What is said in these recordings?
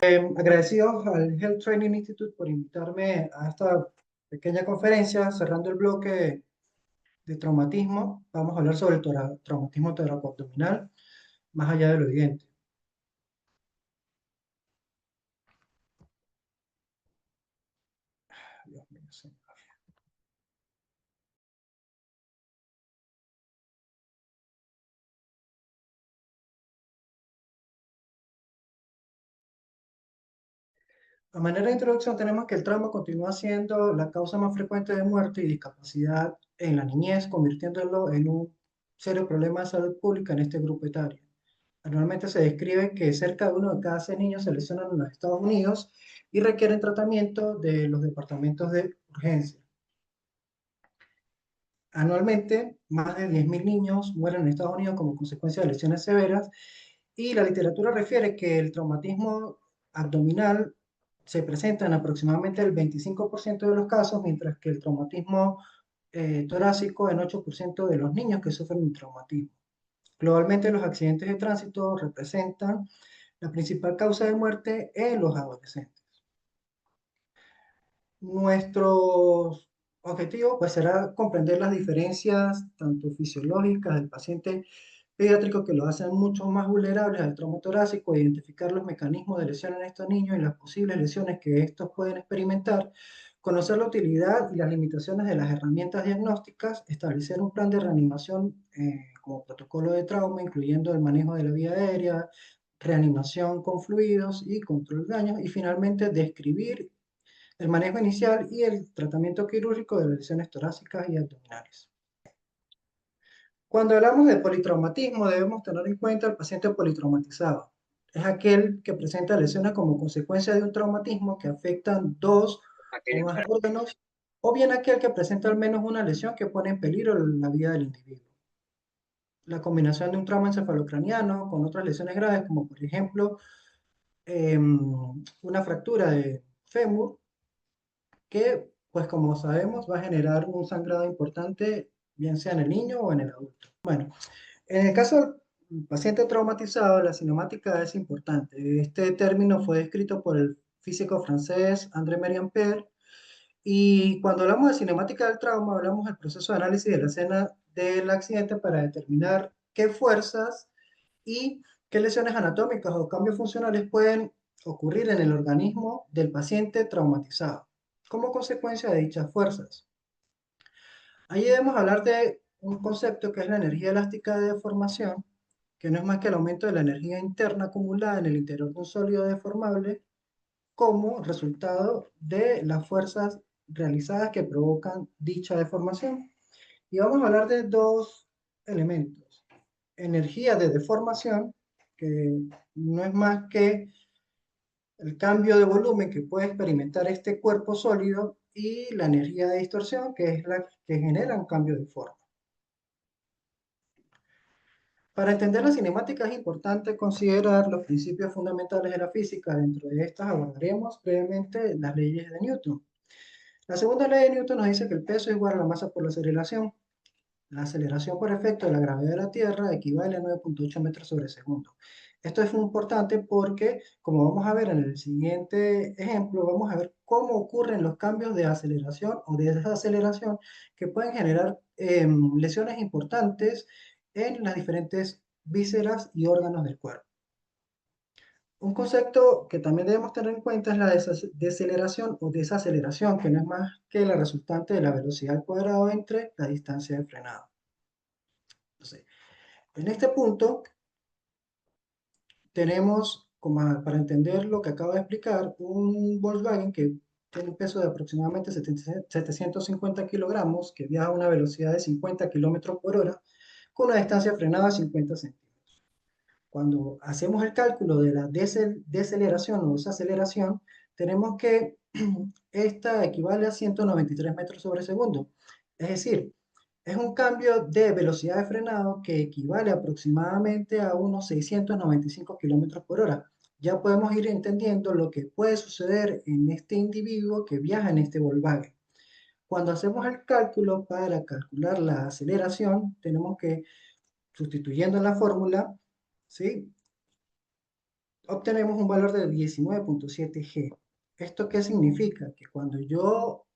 Agradecidos al Health Training Institute por invitarme a esta pequeña conferencia, cerrando el bloque de traumatismo. Vamos a hablar sobre el traumatismo toracoabdominal, más allá de lo evidente. Dios mío, sí. A manera de introducción, tenemos que el trauma continúa siendo la causa más frecuente de muerte y discapacidad en la niñez, convirtiéndolo en un serio problema de salud pública en este grupo etario. Anualmente se describe que cerca de uno de cada 6 niños se lesionan en los Estados Unidos y requieren tratamiento de los departamentos de urgencia. Anualmente, más de 10.000 niños mueren en Estados Unidos como consecuencia de lesiones severas y la literatura refiere que el traumatismo abdominal se presenta en aproximadamente el 25% de los casos, mientras que el traumatismo torácico en 8% de los niños que sufren un traumatismo. Globalmente, los accidentes de tránsito representan la principal causa de muerte en los adolescentes. Nuestro objetivo pues, será comprender las diferencias tanto fisiológicas del paciente pediátrico que lo hacen mucho más vulnerables al trauma torácico, identificar los mecanismos de lesión en estos niños y las posibles lesiones que estos pueden experimentar, conocer la utilidad y las limitaciones de las herramientas diagnósticas, establecer un plan de reanimación como protocolo de trauma, incluyendo el manejo de la vía aérea, reanimación con fluidos y control de daños, y finalmente describir el manejo inicial y el tratamiento quirúrgico de las lesiones torácicas y abdominales. Cuando hablamos de politraumatismo, debemos tener en cuenta al paciente politraumatizado. Es aquel que presenta lesiones como consecuencia de un traumatismo que afectan dos o más órganos, o bien aquel que presenta al menos una lesión que pone en peligro la vida del individuo. La combinación de un trauma encefalocraniano con otras lesiones graves, como por ejemplo una fractura de fémur, que, pues como sabemos, va a generar un sangrado importante, bien sea en el niño o en el adulto. Bueno, en el caso del paciente traumatizado, la cinemática es importante. Este término fue descrito por el físico francés André Mériampère, y cuando hablamos de cinemática del trauma, hablamos del proceso de análisis de la escena del accidente para determinar qué fuerzas y qué lesiones anatómicas o cambios funcionales pueden ocurrir en el organismo del paciente traumatizado como consecuencia de dichas fuerzas. Ahí debemos hablar de un concepto que es la energía elástica de deformación, que no es más que el aumento de la energía interna acumulada en el interior de un sólido deformable como resultado de las fuerzas realizadas que provocan dicha deformación. Y vamos a hablar de dos elementos. Energía de deformación, que no es más que el cambio de volumen que puede experimentar este cuerpo sólido, y la energía de distorsión, que es la que genera un cambio de forma. Para entender la cinemática es importante considerar los principios fundamentales de la física. Dentro de estas abordaremos brevemente las leyes de Newton. La segunda ley de Newton nos dice que el peso es igual a la masa por la aceleración. La aceleración por efecto de la gravedad de la Tierra equivale a 9.8 metros sobre segundo. Esto es muy importante porque, como vamos a ver en el siguiente ejemplo, vamos a ver cómo ocurren los cambios de aceleración o de desaceleración que pueden generar lesiones importantes en las diferentes vísceras y órganos del cuerpo. Un concepto que también debemos tener en cuenta es la deceleración o desaceleración, que no es más que la resultante de la velocidad al cuadrado entre la distancia de frenado. Entonces, en este punto tenemos, como para entender lo que acabo de explicar, un Volkswagen que tiene un peso de aproximadamente 750 kilogramos, que viaja a una velocidad de 50 kilómetros por hora, con una distancia frenada de 50 centímetros. Cuando hacemos el cálculo de la deceleración o desaceleración, tenemos que esta equivale a 193 metros sobre segundo. Es decir, es un cambio de velocidad de frenado que equivale aproximadamente a unos 695 kilómetros por hora. Ya podemos ir entendiendo lo que puede suceder en este individuo que viaja en este Volkswagen. Cuando hacemos el cálculo para calcular la aceleración, tenemos que, sustituyendo la fórmula, ¿sí? obtenemos un valor de 19,7 G. ¿Esto qué significa? Que cuando yo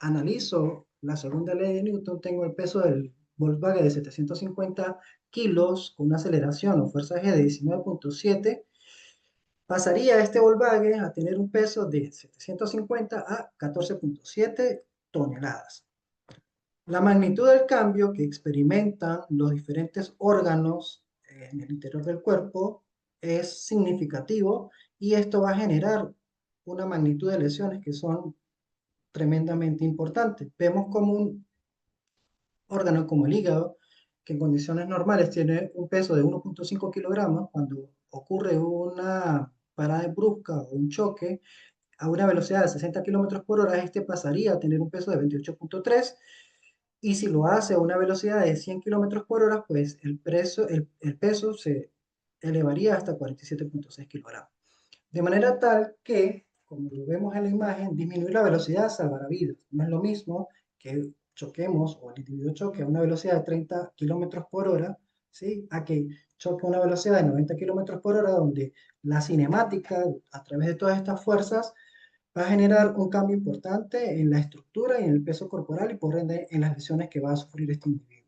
analizo la segunda ley de Newton, tengo el peso del Volkswagen de 750 kilos con una aceleración o fuerza G de 19,7, pasaría este Volkswagen a tener un peso de 750 a 14,7 toneladas. La magnitud del cambio que experimentan los diferentes órganos en el interior del cuerpo es significativo y esto va a generar una magnitud de lesiones que son tremendamente importantes. Vemos como un órgano como el hígado, que en condiciones normales tiene un peso de 1,5 kilogramos, cuando ocurre una parada brusca o un choque a una velocidad de 60 kilómetros por hora, este pasaría a tener un peso de 28,3, y si lo hace a una velocidad de 100 kilómetros por hora, pues el peso se elevaría hasta 47,6 kilogramos. De manera tal que, como lo vemos en la imagen, disminuir la velocidad salvará vidas. No es lo mismo que choquemos o el individuo choque a una velocidad de 30 kilómetros por hora, ¿sí? A que choque a una velocidad de 90 kilómetros por hora, donde la cinemática, a través de todas estas fuerzas, va a generar un cambio importante en la estructura y en el peso corporal y por ende en las lesiones que va a sufrir este individuo.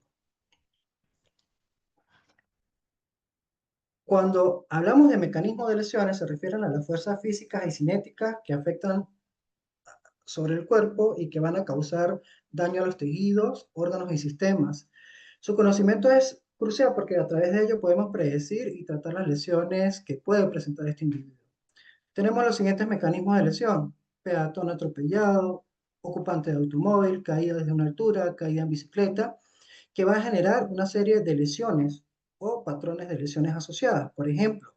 Cuando hablamos de mecanismos de lesiones, se refieren a las fuerzas físicas y cinéticas que afectan sobre el cuerpo y que van a causar daño a los tejidos, órganos y sistemas. Su conocimiento es crucial porque a través de ello podemos predecir y tratar las lesiones que puede presentar este individuo. Tenemos los siguientes mecanismos de lesión: peatón atropellado, ocupante de automóvil, caída desde una altura, caída en bicicleta, que va a generar una serie de lesiones o patrones de lesiones asociadas. Por ejemplo,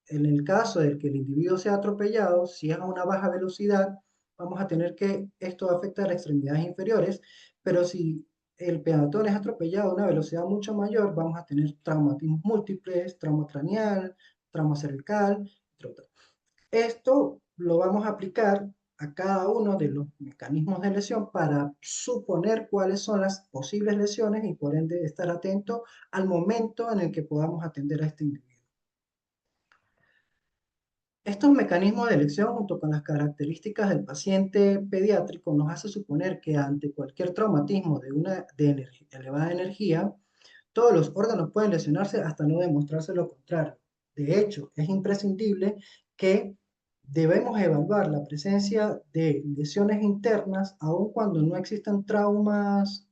en el caso de que el individuo sea atropellado, si es a una baja velocidad, vamos a tener que esto afecta a las extremidades inferiores, pero si el peatón es atropellado a una velocidad mucho mayor, vamos a tener traumatismos múltiples, trauma craneal, trauma cervical, entre otros. Esto lo vamos a aplicar a cada uno de los mecanismos de lesión para suponer cuáles son las posibles lesiones y por ende estar atento al momento en el que podamos atender a este individuo. Estos mecanismos de elección, junto con las características del paciente pediátrico, nos hace suponer que ante cualquier traumatismo de elevada energía, todos los órganos pueden lesionarse hasta no demostrarse lo contrario. De hecho, es imprescindible que debemos evaluar la presencia de lesiones internas, aun cuando no existan traumas,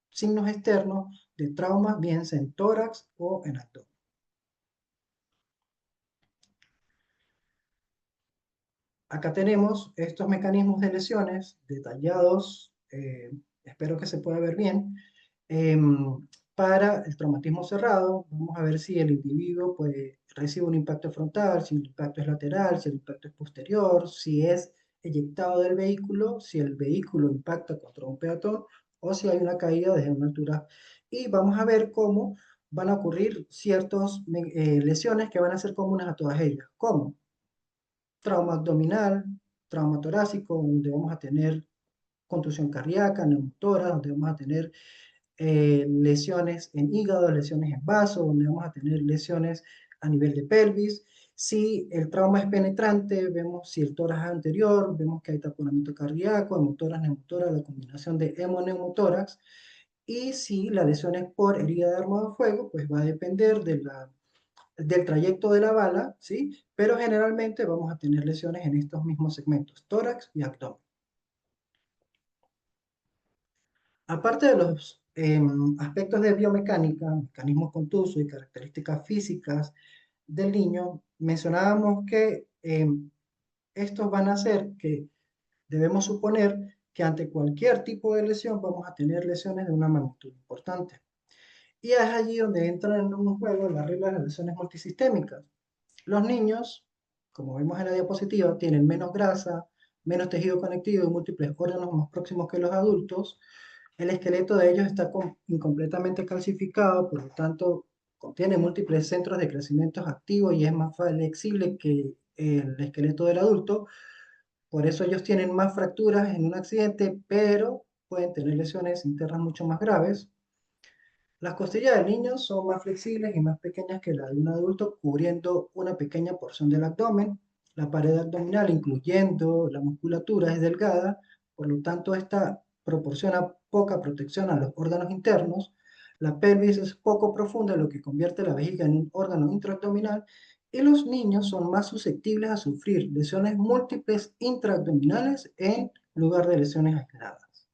signos externos de traumas, bien sea en tórax o en abdomen. Acá tenemos estos mecanismos de lesiones detallados, espero que se pueda ver bien. Para el traumatismo cerrado, vamos a ver si el individuo pues, recibe un impacto frontal, si el impacto es lateral, si el impacto es posterior, si es eyectado del vehículo, si el vehículo impacta contra un peatón o si hay una caída desde una altura. Y vamos a ver cómo van a ocurrir ciertas lesiones que van a ser comunes a todas ellas. ¿Cómo? Trauma abdominal, trauma torácico, donde vamos a tener contusión cardíaca, neumotora, donde vamos a tener lesiones en hígado, lesiones en vaso, donde vamos a tener lesiones a nivel de pelvis. Si el trauma es penetrante, vemos si el tórax es anterior, vemos que hay taponamiento cardíaco, hemotoras, neumotoras, la combinación de hemoneumotórax. Y si la lesión es por herida de arma de fuego, pues va a depender del trayecto de la bala, ¿sí? Pero generalmente vamos a tener lesiones en estos mismos segmentos, tórax y abdomen. Aparte de los aspectos de biomecánica, mecanismos contusos y características físicas del niño, mencionábamos que estos van a hacer que debemos suponer que ante cualquier tipo de lesión vamos a tener lesiones de una magnitud importante. Y es allí donde entran en un juego las reglas de las lesiones multisistémicas. Los niños, como vemos en la diapositiva, tienen menos grasa, menos tejido conectivo y múltiples órganos más próximos que los adultos. El esqueleto de ellos está incompletamente calcificado, por lo tanto, contiene múltiples centros de crecimiento activos y es más flexible que el esqueleto del adulto. Por eso ellos tienen más fracturas en un accidente, pero pueden tener lesiones internas mucho más graves. Las costillas del niño son más flexibles y más pequeñas que las de un adulto, cubriendo una pequeña porción del abdomen. La pared abdominal, incluyendo la musculatura, es delgada, por lo tanto, esta proporciona poca protección a los órganos internos. La pelvis es poco profunda, lo que convierte la vejiga en un órgano intraabdominal. Y los niños son más susceptibles a sufrir lesiones múltiples intraabdominales en lugar de lesiones aisladas.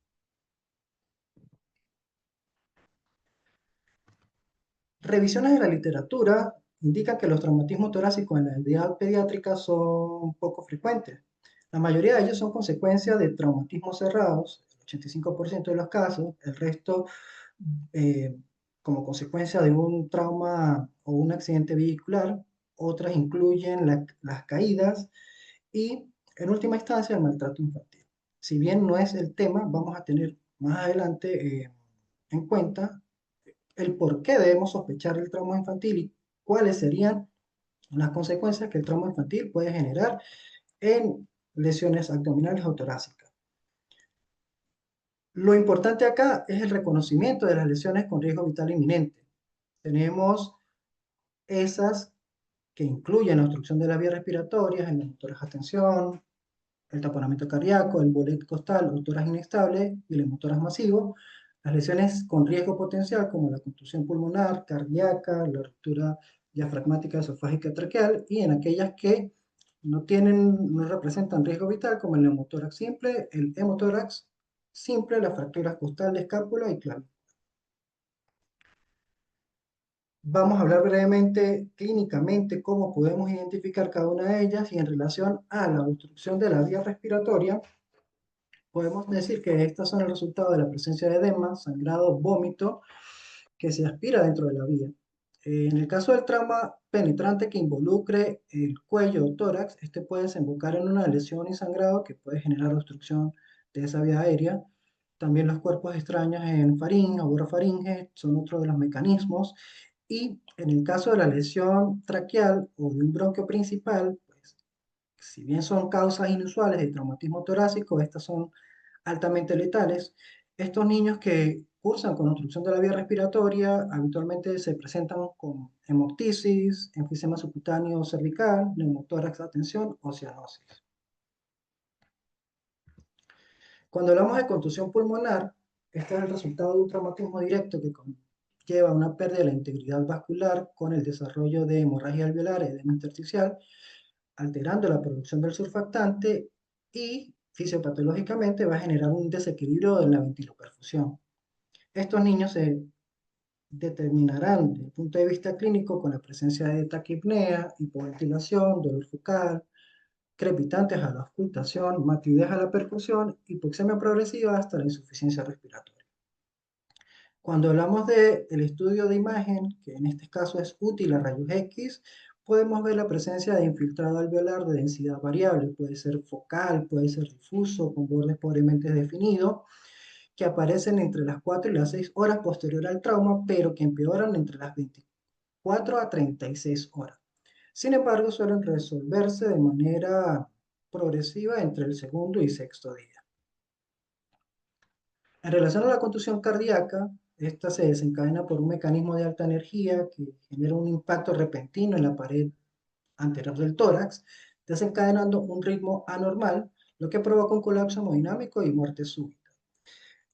Revisiones de la literatura indican que los traumatismos torácicos en la edad pediátrica son poco frecuentes. La mayoría de ellos son consecuencia de traumatismos cerrados, el 85% de los casos, el resto eh, como consecuencia de un trauma o un accidente vehicular, otras incluyen las caídas y, en última instancia, el maltrato infantil. Si bien no es el tema, vamos a tener más adelante en cuenta el por qué debemos sospechar el trauma infantil y cuáles serían las consecuencias que el trauma infantil puede generar en lesiones abdominales o torácicas. Lo importante acá es el reconocimiento de las lesiones con riesgo vital inminente. Tenemos esas que incluyen la obstrucción de las vías respiratorias, el hemotoras a tensión, el taponamiento cardíaco, el bolet costal o tórax inestable y el hemotoras masivo. Las lesiones con riesgo potencial como la contusión pulmonar, cardíaca, la ruptura diafragmática, esofágica, traqueal y en aquellas que no representan riesgo vital como el neumotórax simple, el hemotórax simple, las fracturas costal de escápula y clavícula. Vamos a hablar brevemente clínicamente cómo podemos identificar cada una de ellas y en relación a la obstrucción de la vía respiratoria, podemos decir que estas son el resultado de la presencia de edema, sangrado, vómito que se aspira dentro de la vía. En el caso del trauma penetrante que involucre el cuello o tórax, este puede desembocar en una lesión y sangrado que puede generar obstrucción de esa vía aérea. También los cuerpos extraños en faringe o orofaringe son otro de los mecanismos. Y en el caso de la lesión traqueal o de un bronquio principal, pues, si bien son causas inusuales de traumatismo torácico, estas son altamente letales. Estos niños que cursan con obstrucción de la vía respiratoria habitualmente se presentan con hemoptisis, enfisema subcutáneo cervical, neumotórax a tensión o cianosis. Cuando hablamos de contusión pulmonar, este es el resultado de un traumatismo directo que lleva a una pérdida de la integridad vascular con el desarrollo de hemorragia alveolar, edema intersticial, alterando la producción del surfactante y fisiopatológicamente va a generar un desequilibrio en la ventiloperfusión. Estos niños se determinarán desde el punto de vista clínico con la presencia de taquipnea, hipoventilación, dolor focal, crepitantes a la auscultación, matidez a la percusión, hipoxemia progresiva hasta la insuficiencia respiratoria. Cuando hablamos del estudio de imagen, que en este caso es útil a rayos X, podemos ver la presencia de infiltrado alveolar de densidad variable. Puede ser focal, puede ser difuso, con bordes pobremente definidos, que aparecen entre las 4 y las 6 horas posterior al trauma, pero que empeoran entre las 24 a 36 horas. Sin embargo, suelen resolverse de manera progresiva entre el segundo y sexto día. En relación a la contusión cardíaca, esta se desencadena por un mecanismo de alta energía que genera un impacto repentino en la pared anterior del tórax, desencadenando un ritmo anormal, lo que provoca un colapso hemodinámico y muerte súbita.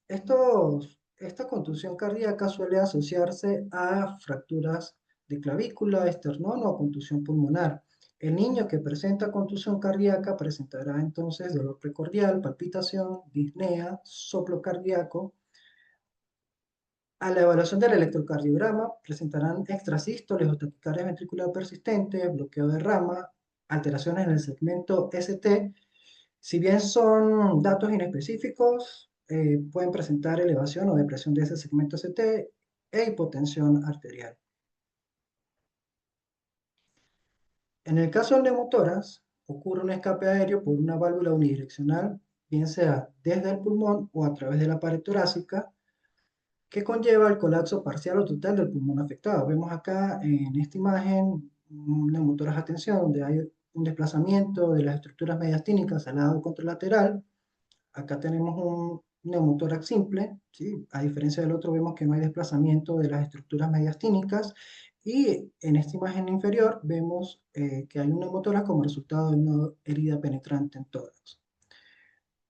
Esta contusión cardíaca suele asociarse a fracturas de clavícula, esternón o contusión pulmonar. El niño que presenta contusión cardíaca presentará entonces dolor precordial, palpitación, disnea, soplo cardíaco. A la evaluación del electrocardiograma presentarán extrasístoles o taquicardia ventricular persistente, bloqueo de rama, alteraciones en el segmento ST. Si bien son datos inespecíficos, pueden presentar elevación o depresión de ese segmento ST e hipotensión arterial. En el caso del neumotórax, ocurre un escape aéreo por una válvula unidireccional, bien sea desde el pulmón o a través de la pared torácica, que conlleva el colapso parcial o total del pulmón afectado. Vemos acá en esta imagen un neumotórax a tensión, donde hay un desplazamiento de las estructuras mediastínicas al lado contralateral. Acá tenemos un neumotórax simple, ¿sí? A diferencia del otro vemos que no hay desplazamiento de las estructuras mediastínicas y en esta imagen inferior vemos que hay un neumotórax como resultado de una herida penetrante en tórax.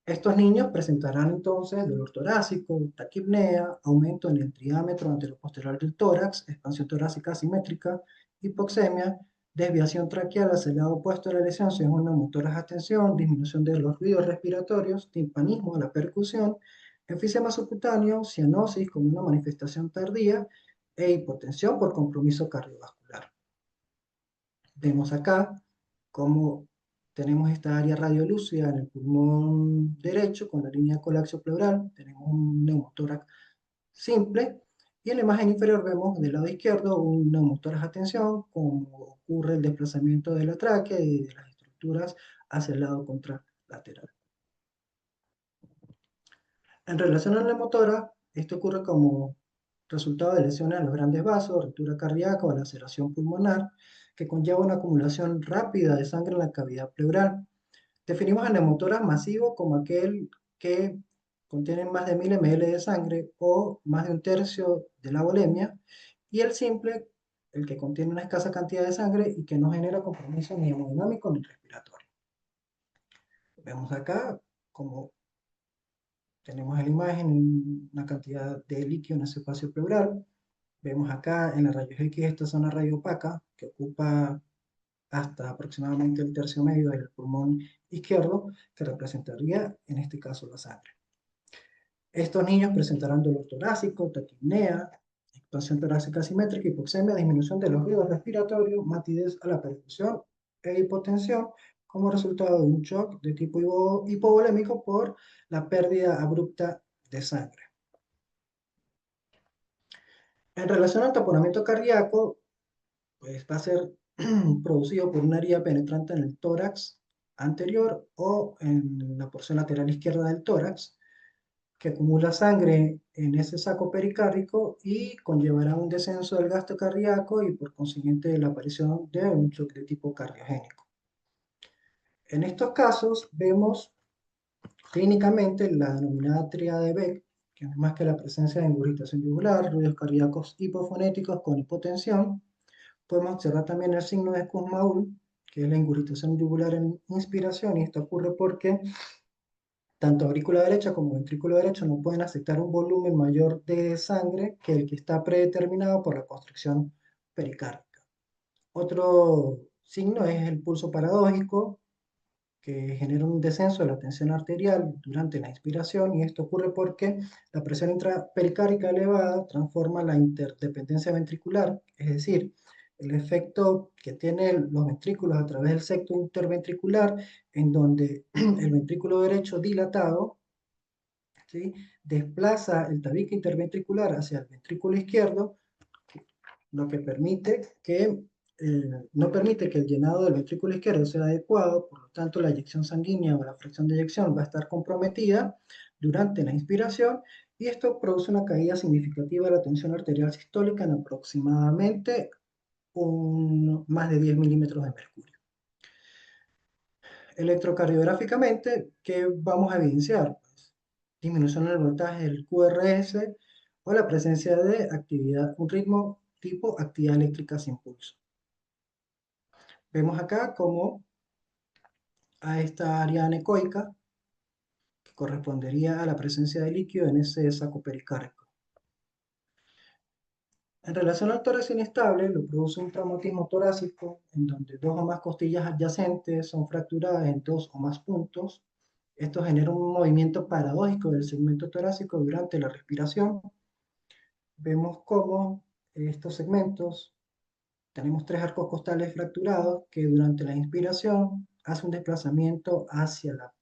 Estos niños presentarán entonces dolor torácico, taquipnea, aumento en el diámetro anteroposterior del tórax, expansión torácica asimétrica, hipoxemia, desviación traqueal hacia el lado opuesto de la lesión según neumotórax atención, disminución de los ruidos respiratorios, timpanismo de la percusión, enfisema subcutáneo, cianosis como una manifestación tardía e hipotensión por compromiso cardiovascular. Vemos acá cómo tenemos esta área radiolúcida en el pulmón derecho con la línea colapso pleural, tenemos un neumotórax simple, y en la imagen inferior vemos del lado izquierdo un neumotórax a tensión, como ocurre el desplazamiento de la tráquea y de las estructuras hacia el lado contralateral. En relación al neumotórax, esto ocurre como resultado de lesiones a los grandes vasos, ruptura cardíaca o laceración pulmonar, que conlleva una acumulación rápida de sangre en la cavidad pleural. Definimos el neumotórax masivo como aquel que contiene más de 1000 ml de sangre o más de un tercio de la volemia, y el simple, el que contiene una escasa cantidad de sangre y que no genera compromiso ni hemodinámico ni respiratorio. Vemos acá como tenemos en la imagen una cantidad de líquido en ese espacio pleural. Vemos acá en la rayos X esta zona radiopaca que ocupa hasta aproximadamente el tercio medio del pulmón izquierdo, que representaría en este caso la sangre. Estos niños presentarán dolor torácico, taquipnea, expansión torácica asimétrica, hipoxemia, disminución de los ruidos respiratorios, matidez a la perfusión e hipotensión como resultado de un shock de tipo hipovolémico por la pérdida abrupta de sangre. En relación al taponamiento cardíaco, pues va a ser producido por una herida penetrante en el tórax anterior o en la porción lateral izquierda del tórax, que acumula sangre en ese saco pericárdico y conllevará un descenso del gasto cardíaco y por consiguiente la aparición de un shock de tipo cardiogénico. En estos casos vemos clínicamente la denominada tríada de Beck, que no es más que la presencia de ingurgitación yugular, ruidos cardíacos hipofonéticos con hipotensión. Podemos observar también el signo de Kussmaul, que es la ingurgitación yugular en inspiración, y esto ocurre porque tanto aurícula derecha como ventrículo derecho no pueden aceptar un volumen mayor de sangre que el que está predeterminado por la constricción pericárdica. Otro signo es el pulso paradójico, que genera un descenso de la tensión arterial durante la inspiración, y esto ocurre porque la presión intrapericárdica elevada transforma la interdependencia ventricular, es decir, el efecto que tienen los ventrículos a través del septo interventricular, en donde el ventrículo derecho dilatado, ¿sí?, desplaza el tabique interventricular hacia el ventrículo izquierdo, lo que permite que no permite que el llenado del ventrículo izquierdo sea adecuado, por lo tanto la eyección sanguínea o la fracción de eyección va a estar comprometida durante la inspiración, y esto produce una caída significativa de la tensión arterial sistólica en aproximadamente más de 10 milímetros de mercurio. Electrocardiográficamente, ¿qué vamos a evidenciar? Pues, disminución en el voltaje del QRS o la presencia de actividad, un ritmo tipo actividad eléctrica sin pulso. Vemos acá como a esta área anecoica, que correspondería a la presencia de líquido en ese saco pericárdico. En relación al tórax inestable, lo produce un traumatismo torácico en donde dos o más costillas adyacentes son fracturadas en dos o más puntos. Esto genera un movimiento paradójico del segmento torácico durante la respiración. Vemos cómo estos segmentos, tenemos tres arcos costales fracturados que durante la inspiración hace un desplazamiento hacia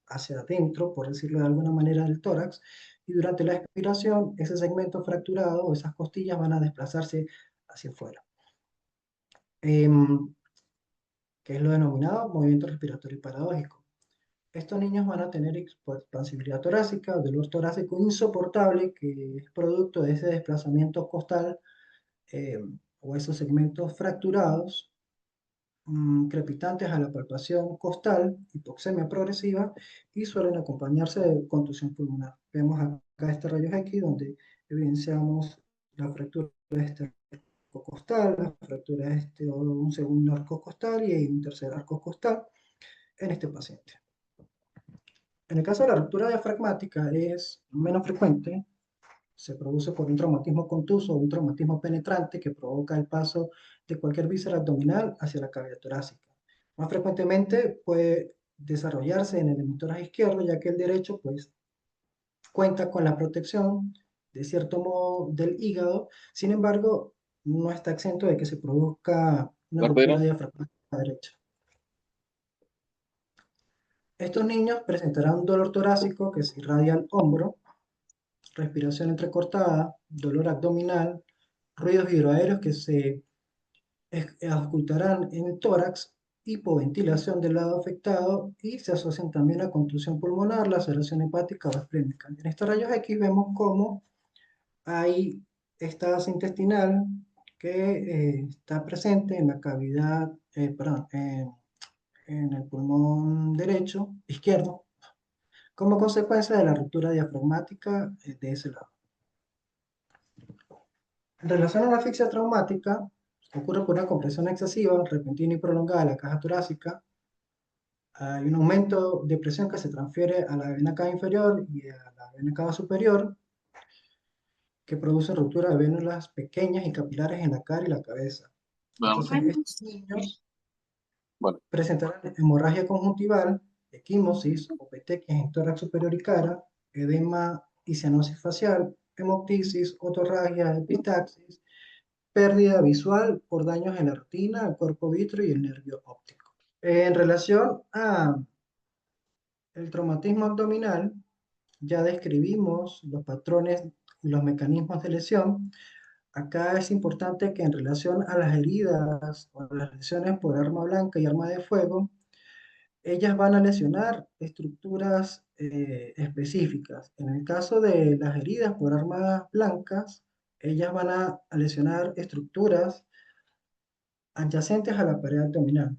adentro, por decirlo de alguna manera, del tórax, y durante la expiración ese segmento fracturado o esas costillas van a desplazarse hacia afuera, que es lo denominado movimiento respiratorio paradójico. Estos niños van a tener expansibilidad torácica, dolor torácico insoportable, que es producto de ese desplazamiento costal o esos segmentos fracturados, crepitantes a la palpación costal, hipoxemia progresiva y suelen acompañarse de contusión pulmonar. Vemos acá este rayos X donde evidenciamos la fractura de este arco costal, la fractura de este o un segundo arco costal y un tercer arco costal en este paciente. En el caso de la ruptura diafragmática es menos frecuente, se produce por un traumatismo contuso o un traumatismo penetrante que provoca el paso de cualquier víscera abdominal hacia la cavidad torácica. Más frecuentemente puede desarrollarse en el hemisferio izquierdo, ya que el derecho pues, cuenta con la protección, de cierto modo, del hígado. Sin embargo, no está exento de que se produzca una ruptura Barbero, diafragmática derecha. Estos niños presentarán dolor torácico que se irradia al hombro, respiración entrecortada, dolor abdominal, ruidos hidroaéreos que se auscultarán en el tórax, hipoventilación del lado afectado y se asocian también a contusión pulmonar, laceración hepática o esplénica. En estos rayos X vemos cómo hay esta asa intestinal que está presente en la cavidad, perdón, en el pulmón derecho, izquierdo, como consecuencia de la ruptura diafragmática de ese lado. En relación a la asfixia traumática, ocurre por una compresión excesiva, repentina y prolongada de la caja torácica. Hay un aumento de presión que se transfiere a la vena cava inferior y a la vena cava superior, que produce ruptura de vénulas pequeñas y capilares en la cara y la cabeza. Entonces, estos Barberos. niños Bueno, presentarán hemorragia conjuntival, equimosis o petequias en tórax superior y cara, edema y cianosis facial, hemoptisis, otorragia, epistaxis, pérdida visual por daños en la retina, el cuerpo vítreo y el nervio óptico. En relación a el traumatismo abdominal, ya describimos los patrones y los mecanismos de lesión. Acá es importante que en relación a las heridas o las lesiones por arma blanca y arma de fuego, ellas van a lesionar estructuras específicas. En el caso de las heridas por armas blancas, ellas van a lesionar estructuras adyacentes a la pared abdominal,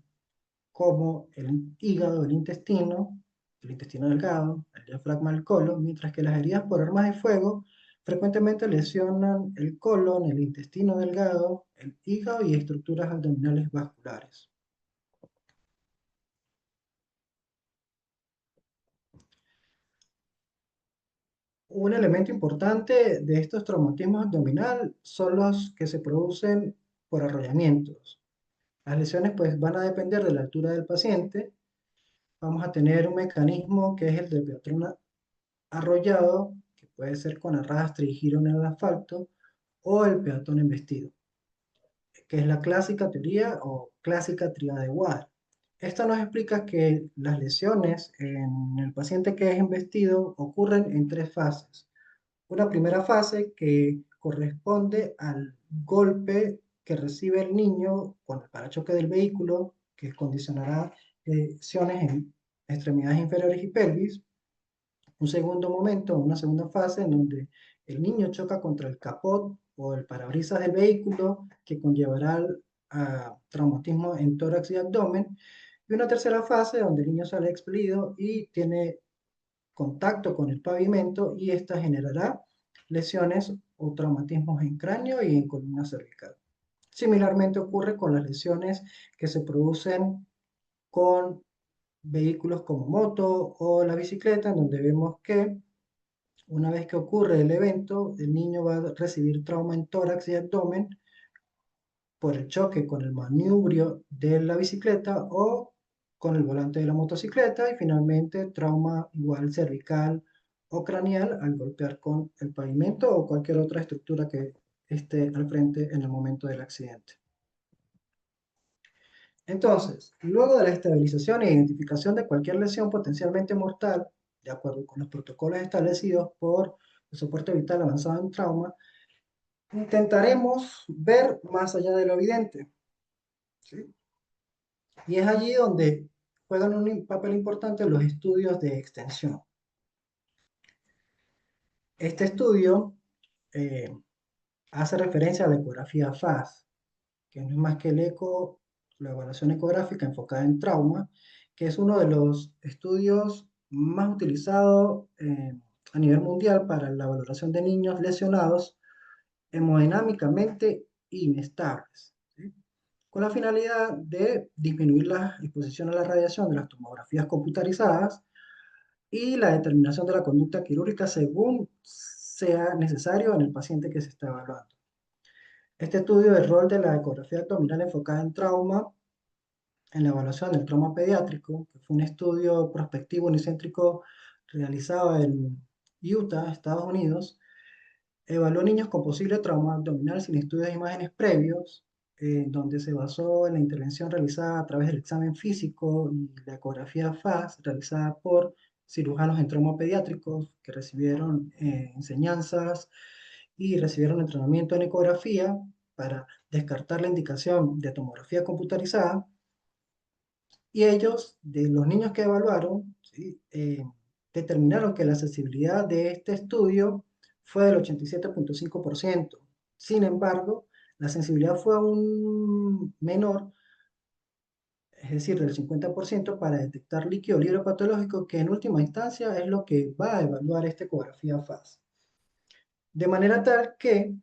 como el hígado, el intestino delgado, el diafragma, el colon, mientras que las heridas por armas de fuego frecuentemente lesionan el colon, el intestino delgado, el hígado y estructuras abdominales vasculares. Un elemento importante de estos traumatismos abdominal son los que se producen por arrollamientos. Las lesiones pues van a depender de la altura del paciente. Vamos a tener un mecanismo que es el del peatón arrollado, que puede ser con arrastre y giro en el asfalto, o el peatón embestido, que es la clásica teoría o clásica tríada de Wahl. Esto nos explica que las lesiones en el paciente que es embestido ocurren en tres fases. Una primera fase que corresponde al golpe que recibe el niño con el parachoque del vehículo, que condicionará lesiones en extremidades inferiores y pelvis. Un segundo momento, una segunda fase en donde el niño choca contra el capot o el parabrisas del vehículo que conllevará a traumatismo en tórax y abdomen. Y una tercera fase donde el niño sale expelido y tiene contacto con el pavimento y esta generará lesiones o traumatismos en cráneo y en columna cervical. Similarmente ocurre con las lesiones que se producen con vehículos como moto o la bicicleta, en donde vemos que una vez que ocurre el evento, el niño va a recibir trauma en tórax y abdomen por el choque con el manubrio de la bicicleta o con el volante de la motocicleta y finalmente trauma igual cervical o craneal al golpear con el pavimento o cualquier otra estructura que esté al frente en el momento del accidente. Entonces, luego de la estabilización e identificación de cualquier lesión potencialmente mortal, de acuerdo con los protocolos establecidos por el soporte vital avanzado en trauma, intentaremos ver más allá de lo evidente, ¿sí? Y es allí donde juegan un papel importante los estudios de extensión. Este estudio hace referencia a la ecografía FAS, que no es más que el eco la evaluación ecográfica enfocada en trauma, que es uno de los estudios más utilizados a nivel mundial para la valoración de niños lesionados hemodinámicamente inestables, ¿sí? Con la finalidad de disminuir la exposición a la radiación de las tomografías computarizadas y la determinación de la conducta quirúrgica según sea necesario en el paciente que se está evaluando. Este estudio del rol de la ecografía abdominal enfocada en trauma en la evaluación del trauma pediátrico, que fue un estudio prospectivo unicéntrico realizado en Utah, Estados Unidos, evaluó niños con posible trauma abdominal sin estudios de imágenes previos, donde se basó en la intervención realizada a través del examen físico y la ecografía FAS realizada por cirujanos en trauma pediátricos que recibieron enseñanzas y recibieron entrenamiento en ecografía para descartar la indicación de tomografía computarizada. Y ellos, de los niños que evaluaron, ¿sí? Determinaron que la sensibilidad de este estudio fue del 87,5%. Sin embargo, la sensibilidad fue aún menor, es decir, del 50% para detectar líquido libre patológico, que en última instancia es lo que va a evaluar esta ecografía FAS. De manera tal que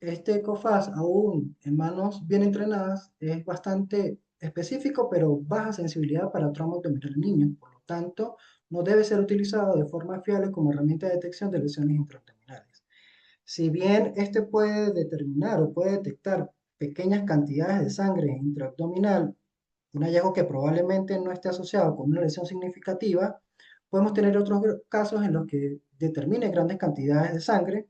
este COFAS, aún en manos bien entrenadas, es bastante específico, pero baja sensibilidad para trauma abdominal en niños. Por lo tanto, no debe ser utilizado de forma fiable como herramienta de detección de lesiones intraabdominales. Si bien este puede determinar o puede detectar pequeñas cantidades de sangre intraabdominal, un hallazgo que probablemente no esté asociado con una lesión significativa, podemos tener otros casos en los que determine grandes cantidades de sangre,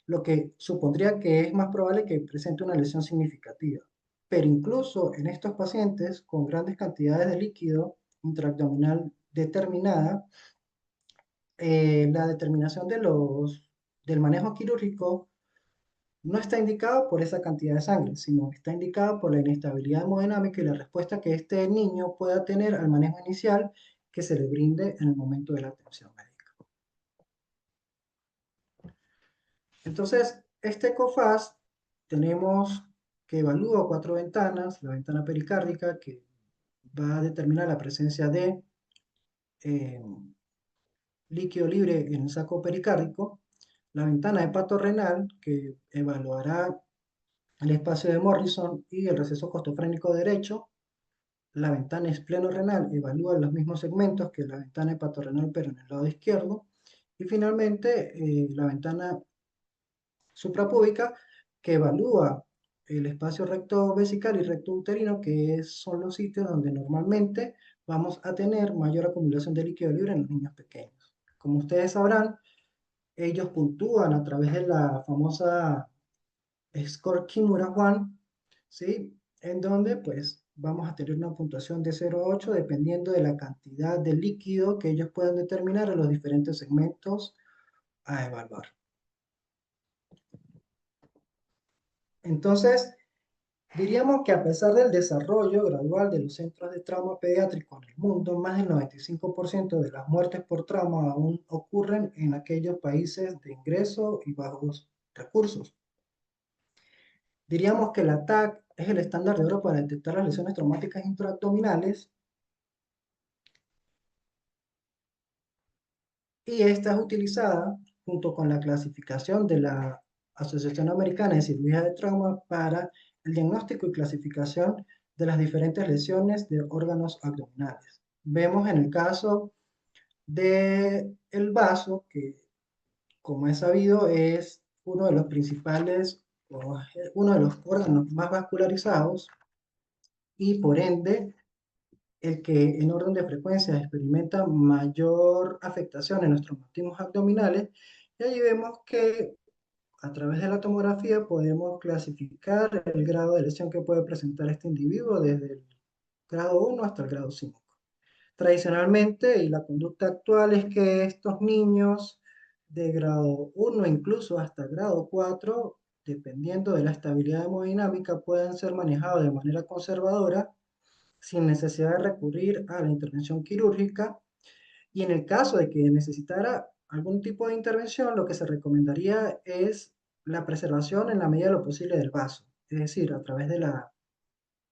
lo que supondría que es más probable que presente una lesión significativa. Pero incluso en estos pacientes con grandes cantidades de líquido intraabdominal determinada, la determinación del manejo quirúrgico no está indicado por esa cantidad de sangre, sino está indicado por la inestabilidad hemodinámica y la respuesta que este niño pueda tener al manejo inicial que se le brinde en el momento de la atención médica. Entonces, este COFAS tenemos que evalúa cuatro ventanas: la ventana pericárdica, que va a determinar la presencia de eh, líquido libre en el saco pericárdico; la ventana hepatorrenal, que evaluará el espacio de Morrison y el receso costofrénico derecho; la ventana esplenorrenal evalúa los mismos segmentos que la ventana hepatorrenal, pero en el lado izquierdo; y finalmente la ventana suprapúbica, que evalúa el espacio recto vesical y recto uterino, que son los sitios donde normalmente vamos a tener mayor acumulación de líquido libre en los niños pequeños. Como ustedes sabrán, ellos puntúan a través de la famosa Score Kimura-1, ¿sí? En donde pues vamos a tener una puntuación de 0 a 8 dependiendo de la cantidad de líquido que ellos puedan determinar en los diferentes segmentos a evaluar. Entonces, diríamos que a pesar del desarrollo gradual de los centros de trauma pediátrico en el mundo, más del 95% de las muertes por trauma aún ocurren en aquellos países de ingreso y bajos recursos. Diríamos que la TAC es el estándar de oro para detectar las lesiones traumáticas intraabdominales, y esta es utilizada junto con la clasificación de la Asociación Americana de Cirugía de Trauma para el diagnóstico y clasificación de las diferentes lesiones de órganos abdominales. Vemos en el caso del vaso, que como es sabido es uno de los principales, o uno de los órganos más vascularizados, y por ende el que en orden de frecuencia experimenta mayor afectación en los traumatismos abdominales. Y allí vemos que a través de la tomografía podemos clasificar el grado de lesión que puede presentar este individuo desde el grado 1 hasta el grado 5. Tradicionalmente, y la conducta actual, es que estos niños de grado 1 incluso hasta grado 4, dependiendo de la estabilidad hemodinámica, puedan ser manejados de manera conservadora sin necesidad de recurrir a la intervención quirúrgica. Y en el caso de que necesitara algún tipo de intervención, lo que se recomendaría es la preservación en la medida de lo posible del vaso, es decir, a través de la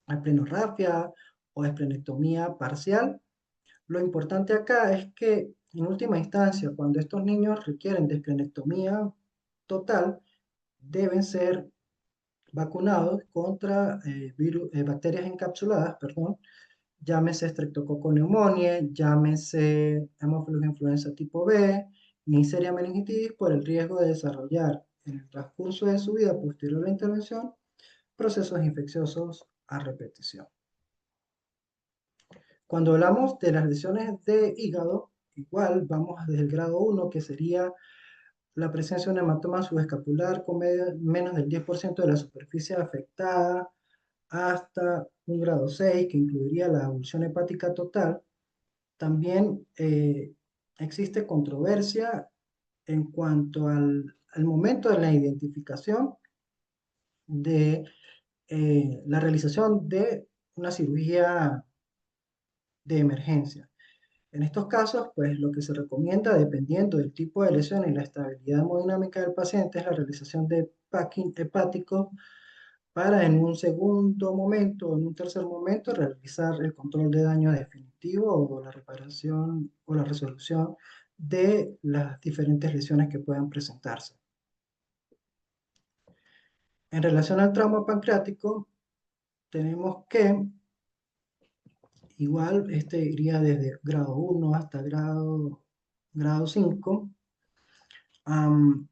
esplenorrafia o esplenectomía parcial. Lo importante acá es que, en última instancia, cuando estos niños requieren de esplenectomía total, deben ser vacunados contra bacterias encapsuladas, perdón, llámese Streptococcus pneumoniae, llámese Haemophilus influenza tipo B, Neisseria meningitis, por el riesgo de desarrollar en el transcurso de su vida posterior a la intervención procesos infecciosos a repetición. Cuando hablamos de las lesiones de hígado, igual vamos desde el grado 1, que sería la presencia de un hematoma subescapular con menos del 10% de la superficie afectada, hasta un grado 6, que incluiría la avulsión hepática total. También existe controversia en cuanto al momento de la identificación de la realización de una cirugía de emergencia. En estos casos, pues lo que se recomienda, dependiendo del tipo de lesión y la estabilidad hemodinámica del paciente, es la realización de packing hepático para en un segundo momento o en un tercer momento realizar el control de daño definitivo o la reparación o la resolución de las diferentes lesiones que puedan presentarse. En relación al trauma pancreático, tenemos que igual este iría desde grado 1 hasta grado 5.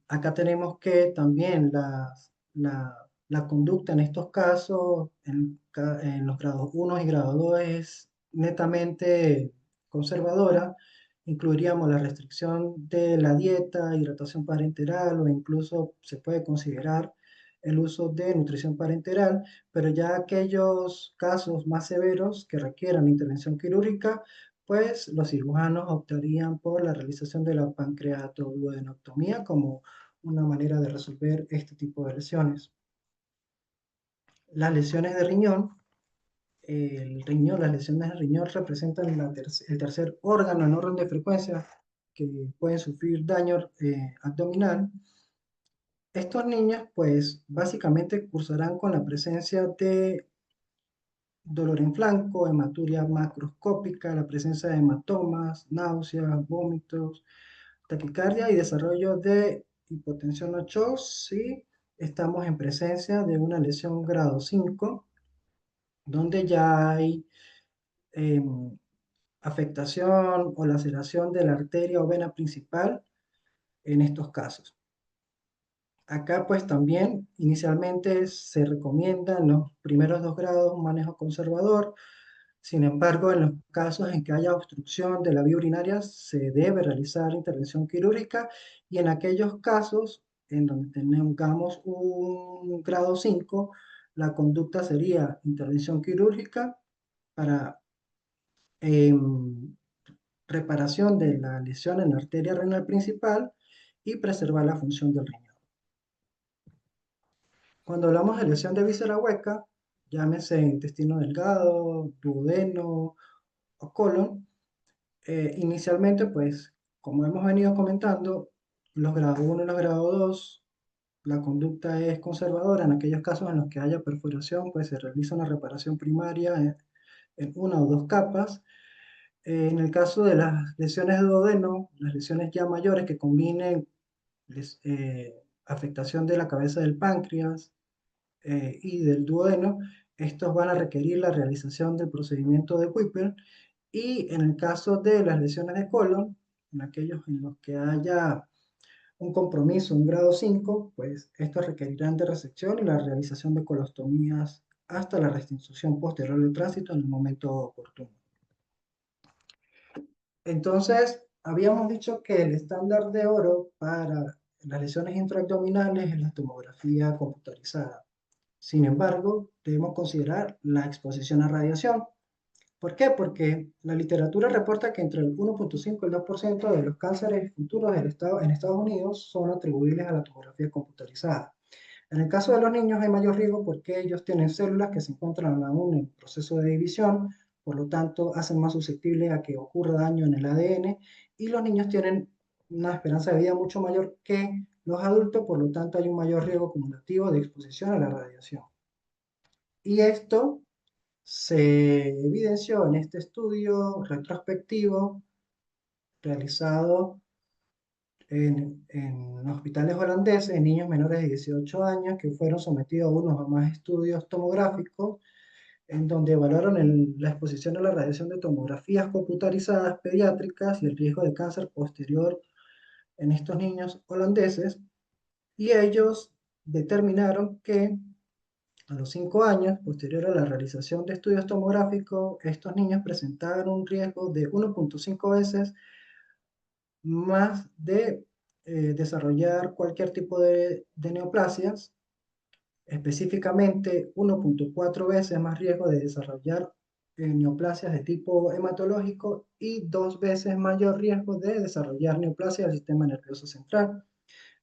Acá tenemos que también la conducta en estos casos, en los grados 1 y grado 2, es netamente conservadora. Incluiríamos la restricción de la dieta, hidratación parenteral, o incluso se puede considerar el uso de nutrición parenteral, pero ya aquellos casos más severos que requieran intervención quirúrgica, pues los cirujanos optarían por la realización de la pancreatoduodenectomía como una manera de resolver este tipo de lesiones. Las lesiones de riñón, las lesiones de riñón representan el tercer órgano en orden de frecuencia que pueden sufrir daño abdominal. Estos niños, pues, básicamente cursarán con la presencia de dolor en flanco, hematuria macroscópica, la presencia de hematomas, náuseas, vómitos, taquicardia y desarrollo de hipotensión o shock si estamos en presencia de una lesión grado 5, donde ya hay afectación o laceración de la arteria o vena principal en estos casos. Acá pues también inicialmente se recomienda en los primeros 2 grados un manejo conservador. Sin embargo, en los casos en que haya obstrucción de la vía urinaria se debe realizar intervención quirúrgica, y en aquellos casos en donde tengamos un grado 5, la conducta sería intervención quirúrgica para reparación de la lesión en la arteria renal principal y preservar la función del riñón. Cuando hablamos de lesión de víscera hueca, llámese intestino delgado, duodeno o colon, inicialmente, pues, como hemos venido comentando, los grados 1 y los grados 2, la conducta es conservadora. En aquellos casos en los que haya perforación, pues se realiza una reparación primaria en una o dos capas. En el caso de las lesiones de duodeno, las lesiones ya mayores que combinen afectación de la cabeza del páncreas y del duodeno, estos van a requerir la realización del procedimiento de Whipple. Y en el caso de las lesiones de colon, en aquellos en los que haya un compromiso en grado 5, pues estos requerirán de resección y la realización de colostomías hasta la restitución posterior del tránsito en el momento oportuno. Entonces, habíamos dicho que el estándar de oro para las lesiones intraabdominales es la tomografía computarizada. Sin embargo, debemos considerar la exposición a radiación. ¿Por qué? Porque la literatura reporta que entre el 1.5 y el 2% de los cánceres futuros en Estados Unidos son atribuibles a la tomografía computarizada. En el caso de los niños hay mayor riesgo porque ellos tienen células que se encuentran aún en proceso de división, por lo tanto hacen más susceptible a que ocurra daño en el ADN, y los niños tienen una esperanza de vida mucho mayor que los adultos, por lo tanto hay un mayor riesgo acumulativo de exposición a la radiación. Y esto Se evidenció en este estudio retrospectivo realizado en hospitales holandeses en niños menores de 18 años que fueron sometidos a unos o más estudios tomográficos en donde evaluaron la exposición a la radiación de tomografías computarizadas pediátricas y el riesgo de cáncer posterior en estos niños holandeses, y ellos determinaron que a los 5 años, posterior a la realización de estudios tomográficos, estos niños presentaban un riesgo de 1.5 veces más de desarrollar cualquier tipo de neoplasias, específicamente 1.4 veces más riesgo de desarrollar neoplasias de tipo hematológico y 2 veces mayor riesgo de desarrollar neoplasia del sistema nervioso central.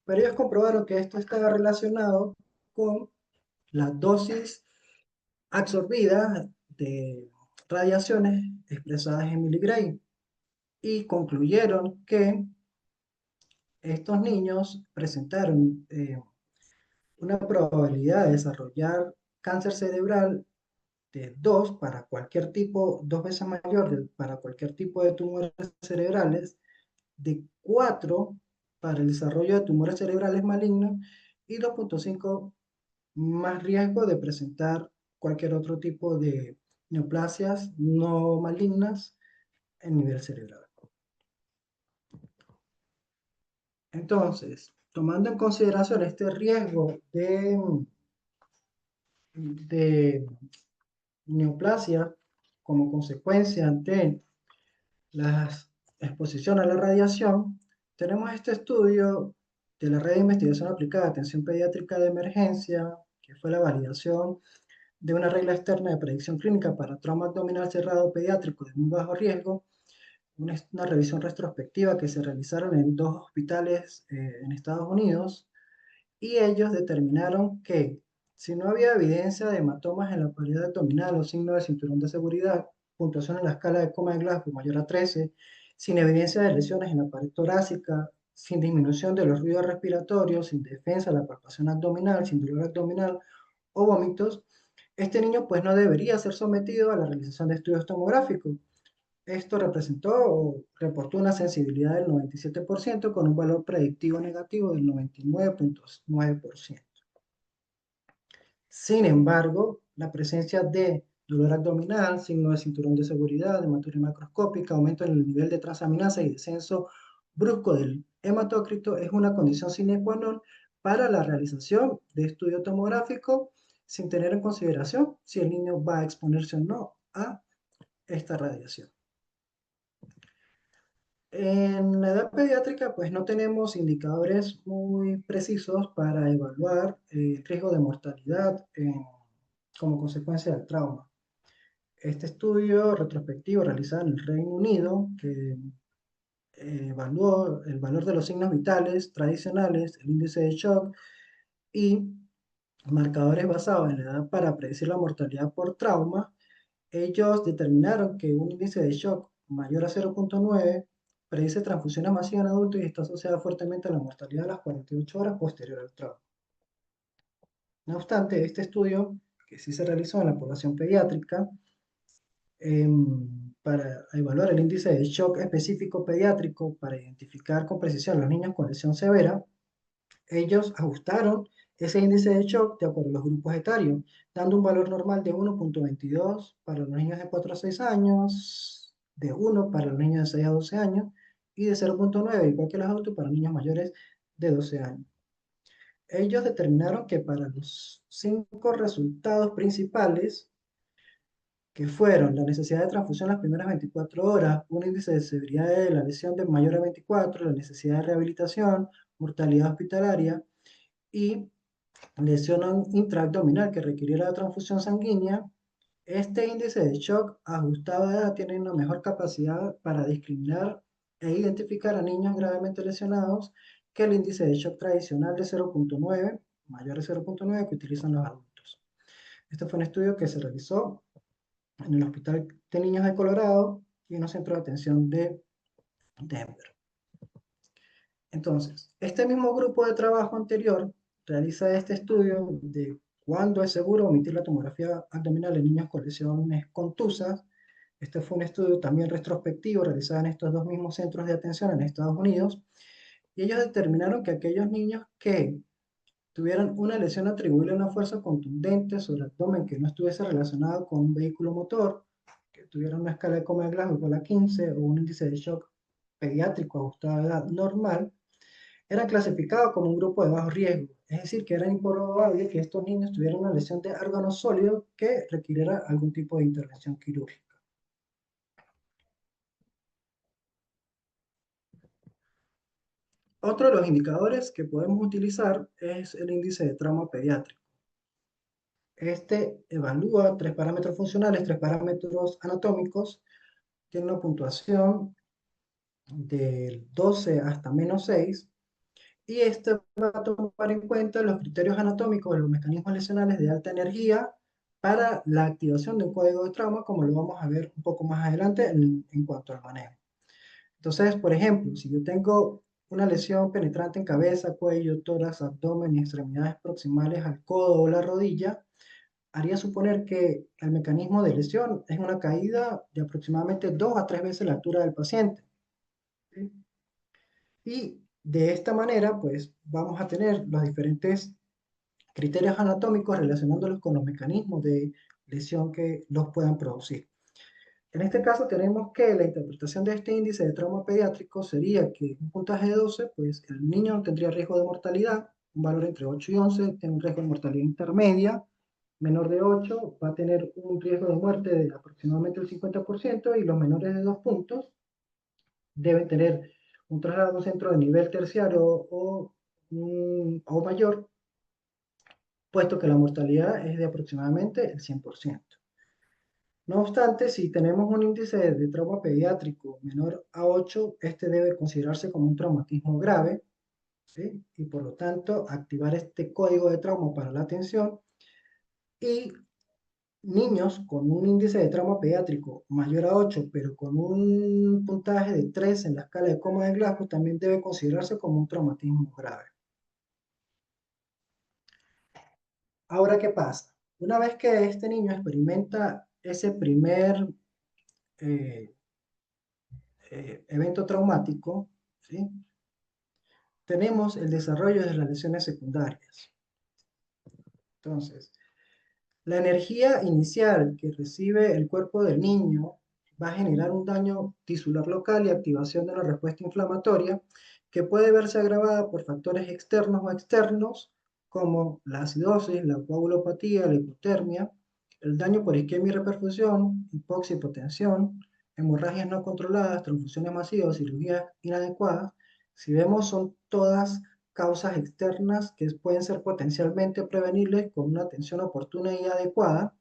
Pero ellos comprobaron que esto estaba relacionado con la dosis absorbida de radiaciones expresadas en miligray y concluyeron que estos niños presentaron una probabilidad de desarrollar cáncer cerebral de 2 para cualquier tipo, 2 veces mayor para cualquier tipo de tumores cerebrales, de 4 para el desarrollo de tumores cerebrales malignos y 2.5 más riesgo de presentar cualquier otro tipo de neoplasias no malignas en nivel cerebral. Entonces, tomando en consideración este riesgo de neoplasia como consecuencia de la exposición a la radiación, tenemos este estudio de la Red de Investigación Aplicada a Atención Pediátrica de Emergencia, que fue la validación de una regla externa de predicción clínica para trauma abdominal cerrado pediátrico de muy bajo riesgo, una revisión retrospectiva que se realizaron en 2 hospitales en Estados Unidos, y ellos determinaron que si no había evidencia de hematomas en la pared abdominal o signo de cinturón de seguridad, puntuación en la escala de coma de Glasgow mayor a 13, sin evidencia de lesiones en la pared torácica, sin disminución de los ruidos respiratorios, sin defensa de la palpación abdominal, sin dolor abdominal o vómitos, este niño pues no debería ser sometido a la realización de estudios tomográficos. Esto representó o reportó una sensibilidad del 97% con un valor predictivo negativo del 99.9%. Sin embargo, la presencia de dolor abdominal, signo de cinturón de seguridad, hematuria macroscópica, aumento en el nivel de transaminasa y descenso brusco del hematócrito es una condición sine qua non para la realización de estudio tomográfico sin tener en consideración si el niño va a exponerse o no a esta radiación. En la edad pediátrica, pues no tenemos indicadores muy precisos para evaluar el riesgo de mortalidad como consecuencia del trauma. Este estudio retrospectivo realizado en el Reino Unido, que evaluó el valor de los signos vitales tradicionales, el índice de shock y marcadores basados en la edad para predecir la mortalidad por trauma, ellos determinaron que un índice de shock mayor a 0.9 predice transfusiones masivas en adultos y está asociada fuertemente a la mortalidad a las 48 horas posterior al trauma. No obstante, este estudio, que sí se realizó en la población pediátrica, para evaluar el índice de shock específico pediátrico para identificar con precisión los niños con lesión severa, ellos ajustaron ese índice de shock de acuerdo a los grupos etarios, dando un valor normal de 1.22 para los niños de 4 a 6 años, de 1 para los niños de 6 a 12 años y de 0.9, igual que los adultos, para niños mayores de 12 años. Ellos determinaron que para los 5 resultados principales, que fueron la necesidad de transfusión las primeras 24 horas, un índice de severidad de la lesión de mayor a 24, la necesidad de rehabilitación, mortalidad hospitalaria y lesión intraabdominal que requiriera la transfusión sanguínea, este índice de shock ajustado a edad tiene una mejor capacidad para discriminar e identificar a niños gravemente lesionados que el índice de shock tradicional de 0.9, mayor a 0.9 que utilizan los adultos. Este fue un estudio que se realizó en el Hospital de Niños de Colorado y en un centro de atención de Denver. Entonces, este mismo grupo de trabajo anterior realiza este estudio de ¿Cuándo es seguro omitir la tomografía abdominal en niños con lesiones contusas? Este fue un estudio también retrospectivo realizado en estos dos mismos centros de atención en Estados Unidos, y ellos determinaron que aquellos niños que tuvieran una lesión atribuible a una fuerza contundente sobre el abdomen que no estuviese relacionado con un vehículo motor, que tuvieran una escala de coma de Glasgow igual a 15 o un índice de shock pediátrico ajustado a edad normal, eran clasificados como un grupo de bajo riesgo. Es decir, que era improbable que estos niños tuvieran una lesión de órgano sólido que requiriera algún tipo de intervención quirúrgica. Otro de los indicadores que podemos utilizar es el índice de trauma pediátrico. Este evalúa tres parámetros funcionales, tres parámetros anatómicos, tiene una puntuación del 12 hasta -6, y este va a tomar en cuenta los criterios anatómicos de los mecanismos lesionales de alta energía para la activación de un código de trauma, como lo vamos a ver un poco más adelante en cuanto al manejo. Entonces, por ejemplo, si yo tengo una lesión penetrante en cabeza, cuello, tórax, abdomen y extremidades proximales al codo o la rodilla, haría suponer que el mecanismo de lesión es una caída de aproximadamente 2 a 3 veces la altura del paciente, ¿sí? Y de esta manera, pues vamos a tener los diferentes criterios anatómicos relacionándolos con los mecanismos de lesión que los puedan producir. En este caso tenemos que la interpretación de este índice de trauma pediátrico sería que un puntaje de 12, pues el niño no tendría riesgo de mortalidad, un valor entre 8 y 11 tiene un riesgo de mortalidad intermedia, menor de 8 va a tener un riesgo de muerte de aproximadamente el 50%, y los menores de 2 puntos deben tener un traslado a un centro de nivel terciario o mayor, puesto que la mortalidad es de aproximadamente el 100%. No obstante, si tenemos un índice de trauma pediátrico menor a 8, este debe considerarse como un traumatismo grave, ¿sí? Y por lo tanto, activar este código de trauma para la atención. Y niños con un índice de trauma pediátrico mayor a 8, pero con un puntaje de 3 en la escala de coma de Glasgow, también debe considerarse como un traumatismo grave. Ahora, ¿qué pasa? Una vez que este niño experimenta ese primer eh, evento traumático, ¿sí? Tenemos el desarrollo de las lesiones secundarias. Entonces, la energía inicial que recibe el cuerpo del niño va a generar un daño tisular local y activación de la respuesta inflamatoria, que puede verse agravada por factores externos o externos, como la acidosis, la coagulopatía, la hipotermia, el daño por isquemia y reperfusión, hipoxia, hipotensión, hemorragias no controladas, transfusiones masivas, cirugías inadecuadas. Si vemos, son todas causas externas que pueden ser potencialmente prevenibles con una atención oportuna y adecuada.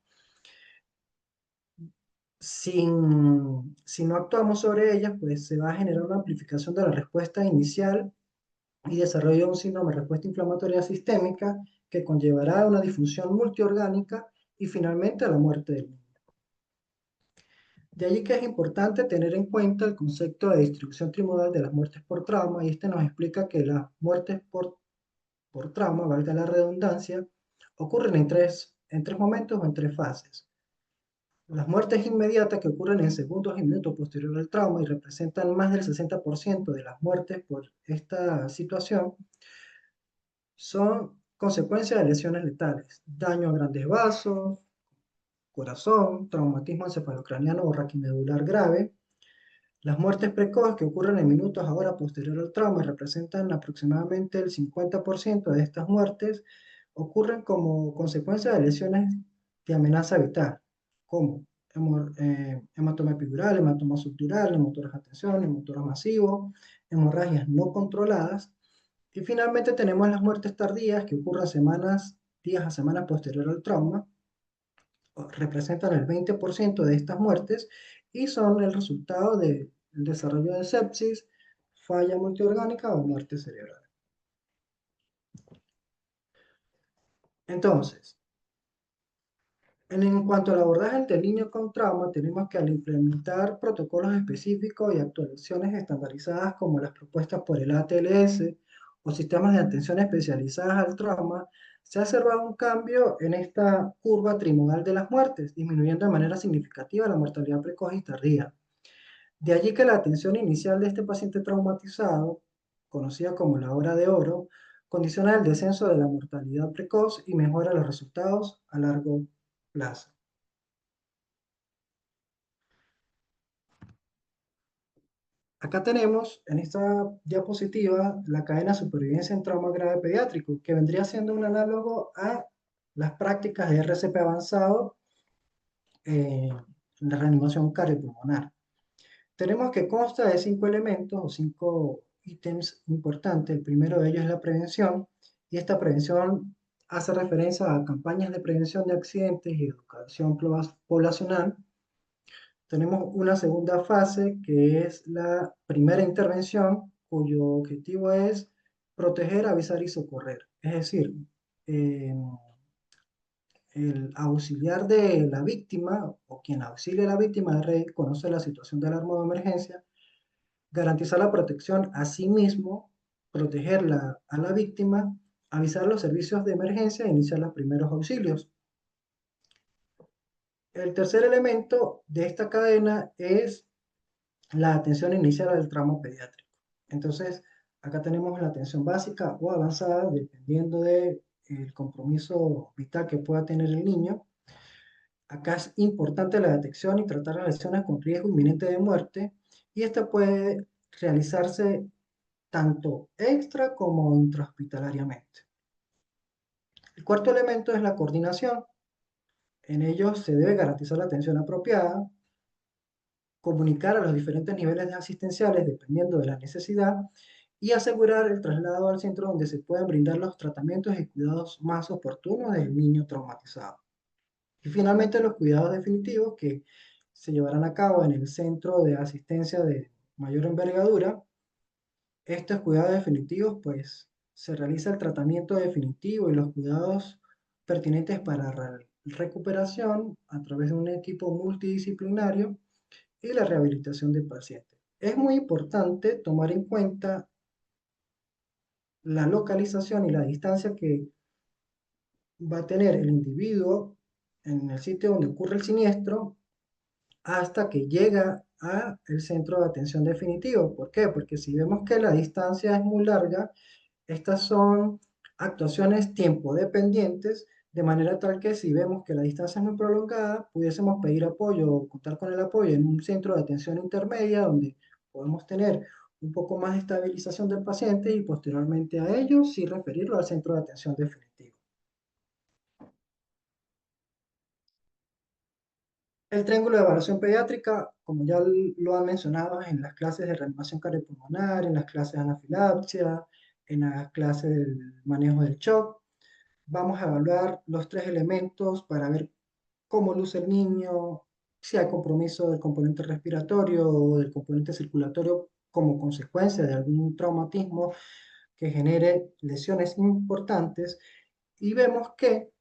Si no actuamos sobre ellas, pues se va a generar una amplificación de la respuesta inicial y desarrollo de un síndrome de respuesta inflamatoria sistémica que conllevará a una disfunción multiorgánica y finalmente a la muerte del niño. De allí que es importante tener en cuenta el concepto de distribución trimodal de las muertes por trauma, y este nos explica que las muertes por trauma, valga la redundancia, ocurren en tres momentos o en tres fases. Las muertes inmediatas, que ocurren en segundos y minutos posterior al trauma y representan más del 60% de las muertes por esta situación, son consecuencia de lesiones letales, daño a grandes vasos, corazón, traumatismo encefalocraniano o raquimedular grave. Las muertes precoces, que ocurren en minutos a hora posterior al trauma y representan aproximadamente el 50% de estas muertes, ocurren como consecuencia de lesiones de amenaza vital, como hematoma epidural, hematoma subdural, hemotoras de tensión, hemotoras masivo, hemorragias no controladas. Y finalmente tenemos las muertes tardías, que ocurren días a semanas posterior al trauma, representan el 20% de estas muertes y son el resultado del desarrollo de sepsis, falla multiorgánica o muerte cerebral. Entonces, en cuanto al abordaje del niño con trauma, tenemos que, al implementar protocolos específicos y actualizaciones estandarizadas como las propuestas por el ATLS o sistemas de atención especializadas al trauma, se ha observado un cambio en esta curva trimodal de las muertes, disminuyendo de manera significativa la mortalidad precoz y tardía. De allí que la atención inicial de este paciente traumatizado, conocida como la hora de oro, condiciona el descenso de la mortalidad precoz y mejora los resultados a largo plazo. Acá tenemos en esta diapositiva la cadena de supervivencia en trauma grave pediátrico, que vendría siendo un análogo a las prácticas de RCP avanzado en la reanimación cardiopulmonar. Tenemos que consta de 5 elementos o 5 ítems importantes. El primero de ellos es la prevención, y esta prevención hace referencia a campañas de prevención de accidentes y educación poblacional. Tenemos una segunda fase que es la primera intervención, cuyo objetivo es proteger, avisar y socorrer. Es decir, eh, el auxiliar de la víctima o quien auxilia a la víctima debe reconocer la situación de alarma o emergencia, garantizar la protección a sí mismo, protegerla a la víctima, avisar los servicios de emergencia e iniciar los primeros auxilios. El tercer elemento de esta cadena es la atención inicial al trauma pediátrico. Entonces, acá tenemos la atención básica o avanzada, dependiendo del compromiso vital que pueda tener el niño. Acá es importante la detección y tratar las lesiones con riesgo inminente de muerte, y esta puede realizarse tanto extra como intrahospitalariamente. El cuarto elemento es la coordinación. En ello se debe garantizar la atención apropiada, comunicar a los diferentes niveles asistenciales dependiendo de la necesidad y asegurar el traslado al centro donde se puedan brindar los tratamientos y cuidados más oportunos del niño traumatizado. Y finalmente los cuidados definitivos que se llevarán a cabo en el centro de asistencia de mayor envergadura. Estos cuidados definitivos, pues, se realiza el tratamiento definitivo y los cuidados pertinentes para la recuperación a través de un equipo multidisciplinario y la rehabilitación del paciente. Es muy importante tomar en cuenta la localización y la distancia que va a tener el individuo en el sitio donde ocurre el siniestro hasta que llega a el centro de atención definitivo. ¿Por qué? Porque si vemos que la distancia es muy larga, estas son actuaciones tiempo dependientes, de manera tal que si vemos que la distancia es muy prolongada, pudiésemos pedir apoyo o contar con el apoyo en un centro de atención intermedia donde podemos tener un poco más de estabilización del paciente y posteriormente a ello sí referirlo al centro de atención definitivo. El triángulo de evaluación pediátrica, como ya lo han mencionado en las clases de reanimación cardiopulmonar, en las clases de anafilaxia, en las clases del manejo del shock, vamos a evaluar los 3 elementos para ver cómo luce el niño, si hay compromiso del componente respiratorio o del componente circulatorio como consecuencia de algún traumatismo que genere lesiones importantes. Y vemos que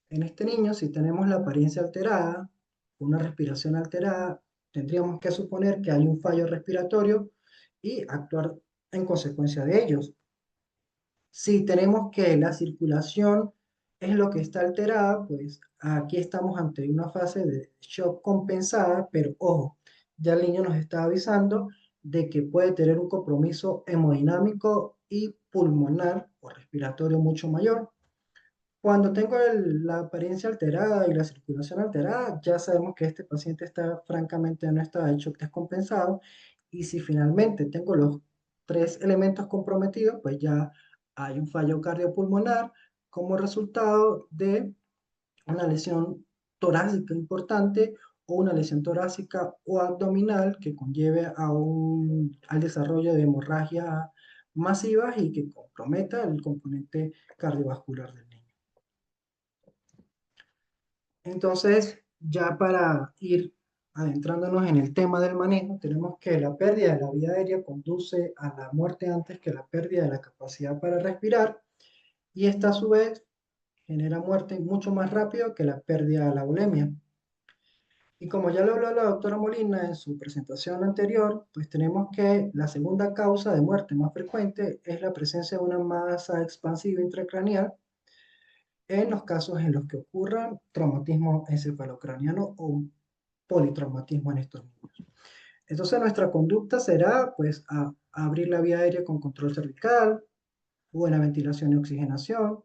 en este niño, si tenemos la apariencia alterada, una respiración alterada, tendríamos que suponer que hay un fallo respiratorio y actuar en consecuencia de ellos. Si tenemos que la circulación es lo que está alterada, pues aquí estamos ante una fase de shock compensada, pero ojo, ya el niño nos está avisando de que puede tener un compromiso hemodinámico y pulmonar o respiratorio mucho mayor. Cuando tengo la apariencia alterada y la circulación alterada, ya sabemos que este paciente está francamente en un estado de shock descompensado, y si finalmente tengo los 3 elementos comprometidos, pues ya hay un fallo cardiopulmonar como resultado de una lesión torácica importante o una lesión torácica o abdominal que conlleve al desarrollo de hemorragia masivas y que comprometa el componente cardiovascular del niño. Entonces, ya para ir adentrándonos en el tema del manejo, tenemos que la pérdida de la vía aérea conduce a la muerte antes que la pérdida de la capacidad para respirar, y esta a su vez genera muerte mucho más rápido que la pérdida de la bulimia. Y como ya lo habló la doctora Molina en su presentación anterior, pues tenemos que la segunda causa de muerte más frecuente es la presencia de una masa expansiva intracraneal, en los casos en los que ocurran traumatismo encefalocraniano o un politraumatismo en estos niños. Entonces nuestra conducta será pues abrir la vía aérea con control cervical, buena ventilación y oxigenación,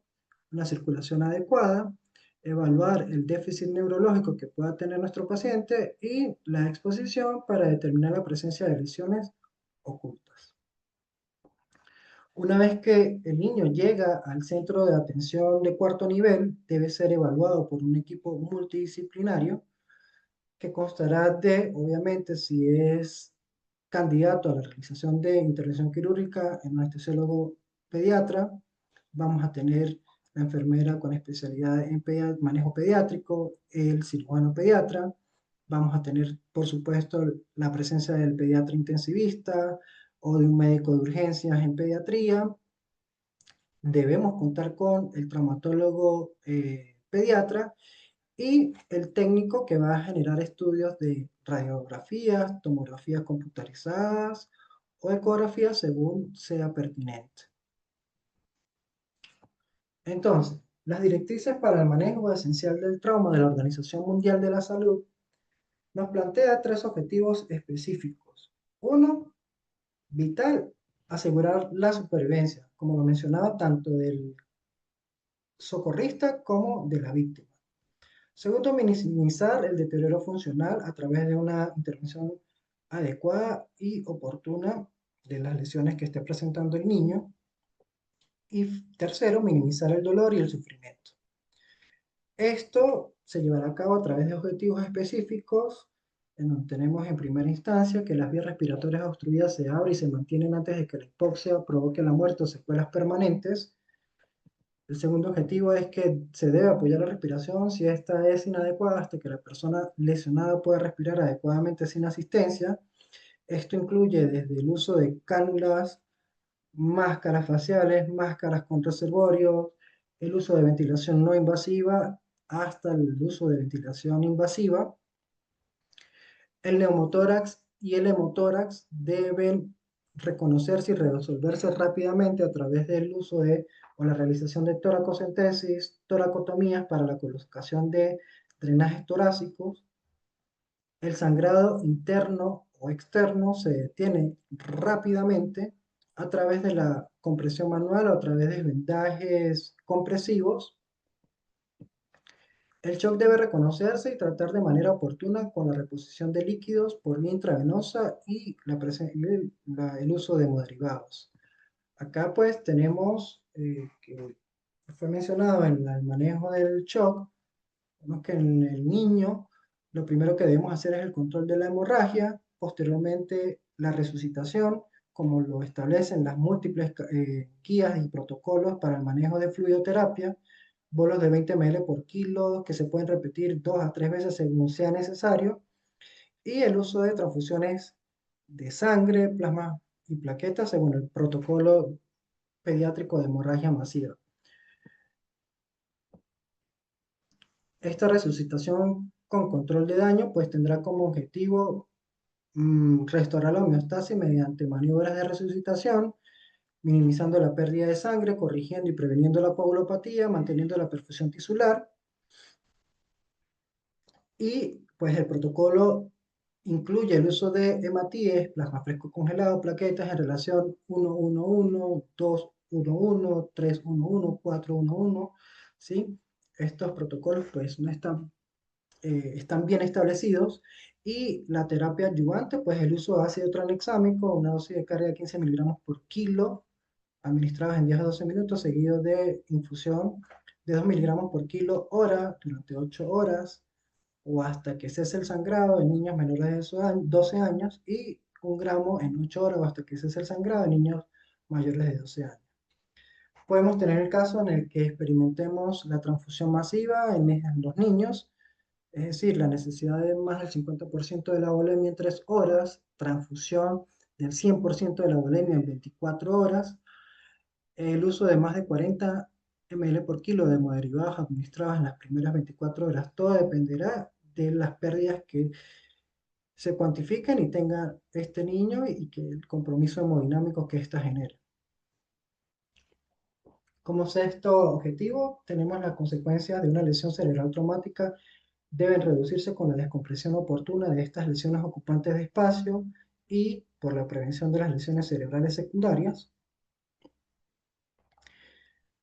una circulación adecuada, evaluar el déficit neurológico que pueda tener nuestro paciente y la exposición para determinar la presencia de lesiones ocultas. Una vez que el niño llega al centro de atención de cuarto nivel, debe ser evaluado por un equipo multidisciplinario que constará de, obviamente, si es candidato a la realización de intervención quirúrgica en un anestesiólogo pediatra, vamos a tener la enfermera con especialidad en manejo pediátrico, el cirujano pediatra, vamos a tener, por supuesto, la presencia del pediatra intensivista o de un médico de urgencias en pediatría. Debemos contar con el traumatólogo pediatra y el técnico que va a generar estudios de radiografías, tomografías computarizadas o ecografías según sea pertinente. Entonces, las directrices para el manejo esencial del trauma de la Organización Mundial de la Salud nos plantea tres objetivos específicos. Uno, vital, asegurar la supervivencia, como lo mencionaba, tanto del socorrista como de la víctima. Segundo, minimizar el deterioro funcional a través de una intervención adecuada y oportuna de las lesiones que esté presentando el niño. Y tercero, minimizar el dolor y el sufrimiento. Esto se llevará a cabo a través de objetivos específicos, en donde tenemos en primera instancia que las vías respiratorias obstruidas se abren y se mantienen antes de que la hipoxia provoque la muerte o secuelas permanentes. El segundo objetivo es que se debe apoyar la respiración si esta es inadecuada hasta que la persona lesionada pueda respirar adecuadamente sin asistencia. Esto incluye desde el uso de cánulas, máscaras faciales, máscaras con reservorios, el uso de ventilación no invasiva hasta el uso de ventilación invasiva. El neumotórax y el hemotórax deben reconocerse y resolverse rápidamente a través del uso de o la realización de toracocentesis, toracotomías para la colocación de drenajes torácicos. El sangrado interno o externo se detiene rápidamente a través de la compresión manual o a través de vendajes compresivos. El shock debe reconocerse y tratar de manera oportuna con la reposición de líquidos por vía intravenosa y el uso de hemoderivados. Acá pues tenemos, que fue mencionado en el manejo del shock, vemos que en el niño lo primero que debemos hacer es el control de la hemorragia, posteriormente la resucitación, como lo establecen las múltiples guías y protocolos para el manejo de fluidoterapia, bolos de 20 ml por kilo que se pueden repetir 2 a 3 veces según sea necesario, y el uso de transfusiones de sangre, plasma y plaquetas según el protocolo pediátrico de hemorragia masiva. Esta resucitación con control de daño pues tendrá como objetivo restaurar la homeostasis mediante maniobras de resucitación, minimizando la pérdida de sangre, corrigiendo y preveniendo la coagulopatía, manteniendo la perfusión tisular. Y pues el protocolo incluye el uso de hematíes, plasma fresco congelado, plaquetas en relación 1-1-1, 2-1-1, 3-1-1, 4-1-1, ¿sí? Estos protocolos pues no están bien establecidos y la terapia adyuvante, pues el uso de ácido tranexámico, una dosis de carga de 15 miligramos por kilo, administrados en 10 a 12 minutos, seguido de infusión de 2 miligramos por kilo hora durante 8 horas o hasta que cese el sangrado en niños menores de 12 años y 1 gramo en 8 horas o hasta que cese el sangrado en niños mayores de 12 años. Podemos tener el caso en el que experimentemos la transfusión masiva en los niños, es decir, la necesidad de más del 50% de la volemia en 3 horas, transfusión del 100% de la volemia en 24 horas, el uso de más de 40 ml por kilo de hemoderivados administrados en las primeras 24 horas. Todo dependerá de las pérdidas que se cuantifiquen y tenga este niño y que el compromiso hemodinámico que ésta genere. Como sexto objetivo, tenemos las consecuencias de una lesión cerebral traumática deben reducirse con la descompresión oportuna de estas lesiones ocupantes de espacio y por la prevención de las lesiones cerebrales secundarias.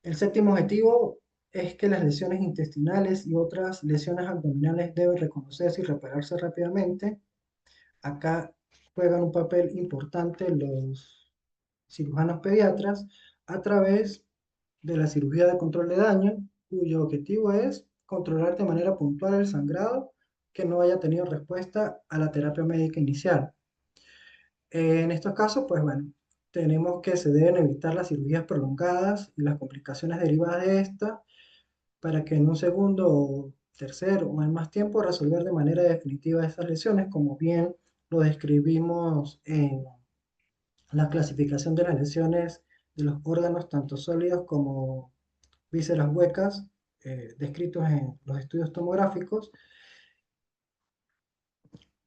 El séptimo objetivo es que las lesiones intestinales y otras lesiones abdominales deben reconocerse y repararse rápidamente. Acá juegan un papel importante los cirujanos pediatras a través de la cirugía de control de daño, cuyo objetivo es controlar de manera puntual el sangrado que no haya tenido respuesta a la terapia médica inicial. En estos casos, pues bueno, tenemos que se deben evitar las cirugías prolongadas y las complicaciones derivadas de esta para que en un segundo o tercero o en más tiempo resolver de manera definitiva esas lesiones, como bien lo describimos en la clasificación de las lesiones de los órganos, tanto sólidos como vísceras huecas, descritos en los estudios tomográficos.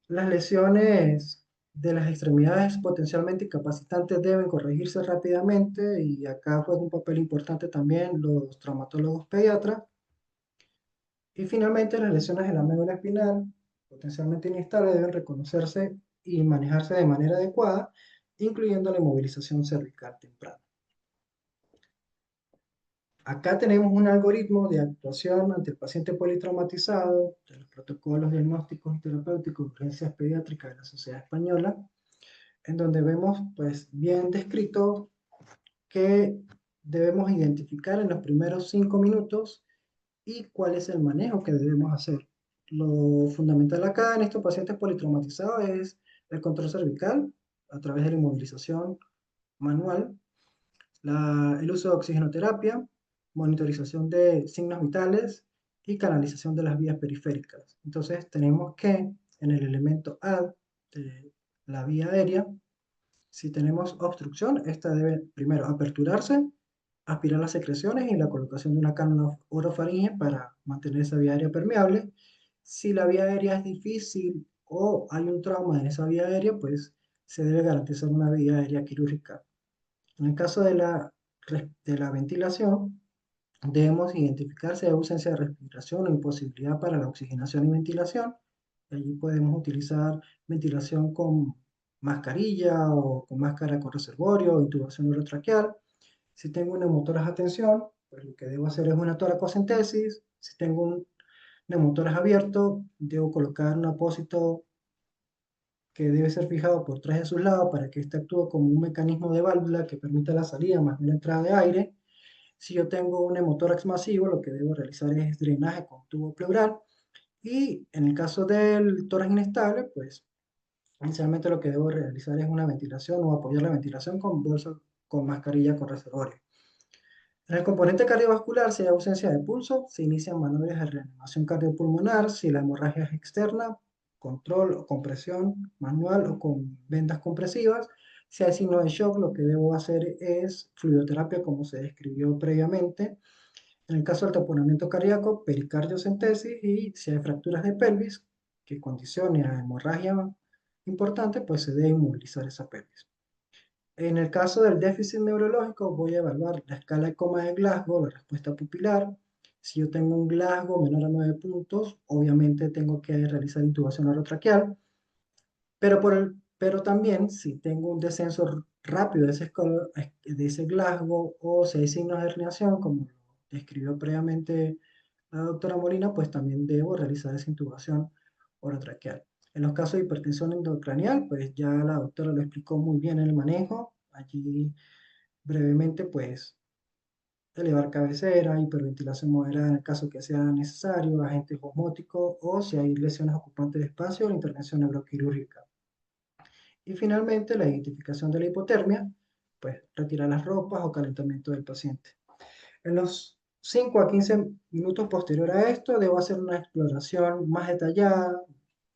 Las lesiones de las extremidades potencialmente incapacitantes deben corregirse rápidamente y acá juega un papel importante también los traumatólogos pediatras. Y finalmente, las lesiones de la médula espinal potencialmente inestables deben reconocerse y manejarse de manera adecuada, incluyendo la inmovilización cervical temprana. Acá tenemos un algoritmo de actuación ante el paciente politraumatizado de los protocolos diagnósticos y terapéuticos de urgencias pediátricas de la Sociedad Española, en donde vemos pues bien descrito que debemos identificar en los primeros 5 minutos y cuál es el manejo que debemos hacer. Lo fundamental acá en estos pacientes politraumatizados es el control cervical a través de la inmovilización manual, el uso de oxigenoterapia, monitorización de signos vitales y canalización de las vías periféricas. Entonces tenemos que en el elemento A de la vía aérea, si tenemos obstrucción, esta debe primero aperturarse, aspirar las secreciones y la colocación de una cánula orofaringe para mantener esa vía aérea permeable. Si la vía aérea es difícil o hay un trauma en esa vía aérea, pues se debe garantizar una vía aérea quirúrgica. En el caso de la ventilación, debemos identificar si hay ausencia de respiración o imposibilidad para la oxigenación y ventilación. Allí podemos utilizar ventilación con mascarilla o con máscara con reservorio o intubación orotraqueal. Si tengo neumotoras a tensión, pues lo que debo hacer es una toracocentesis. Si tengo un neumotoras abierto, debo colocar un apósito que debe ser fijado por tres de sus lados para que éste actúe como un mecanismo de válvula que permita la salida más no la entrada de aire. Si yo tengo un hemotórax masivo, lo que debo realizar es drenaje con tubo pleural. Y en el caso del tórax inestable, pues inicialmente lo que debo realizar es una ventilación o apoyar la ventilación con bolsa con mascarilla con reservorio. En el componente cardiovascular, si hay ausencia de pulso, se inician maniobras de reanimación cardiopulmonar. Si la hemorragia es externa, control o compresión manual o con vendas compresivas. Si hay signo de shock, lo que debo hacer es fluidoterapia, como se describió previamente. En el caso del taponamiento cardíaco, pericardiocentesis, y si hay fracturas de pelvis que condicione a hemorragia importante, pues se debe inmovilizar esa pelvis. En el caso del déficit neurológico, voy a evaluar la escala de coma de Glasgow, la respuesta pupilar. Si yo tengo un Glasgow menor a 9 puntos, obviamente tengo que realizar intubación orotraqueal, pero también si tengo un descenso rápido de ese Glasgow o si hay signos de herniación, como lo describió previamente la doctora Molina, pues también debo realizar esa intubación orotraqueal. En los casos de hipertensión endocranial, pues ya la doctora lo explicó muy bien en el manejo. Allí brevemente, pues elevar cabecera, hiperventilación moderada en el caso que sea necesario, agentes osmóticos o si hay lesiones ocupantes de espacio, la intervención neuroquirúrgica. Y finalmente, la identificación de la hipotermia, pues retirar las ropas o calentamiento del paciente. En los 5 a 15 minutos posterior a esto, debo hacer una exploración más detallada,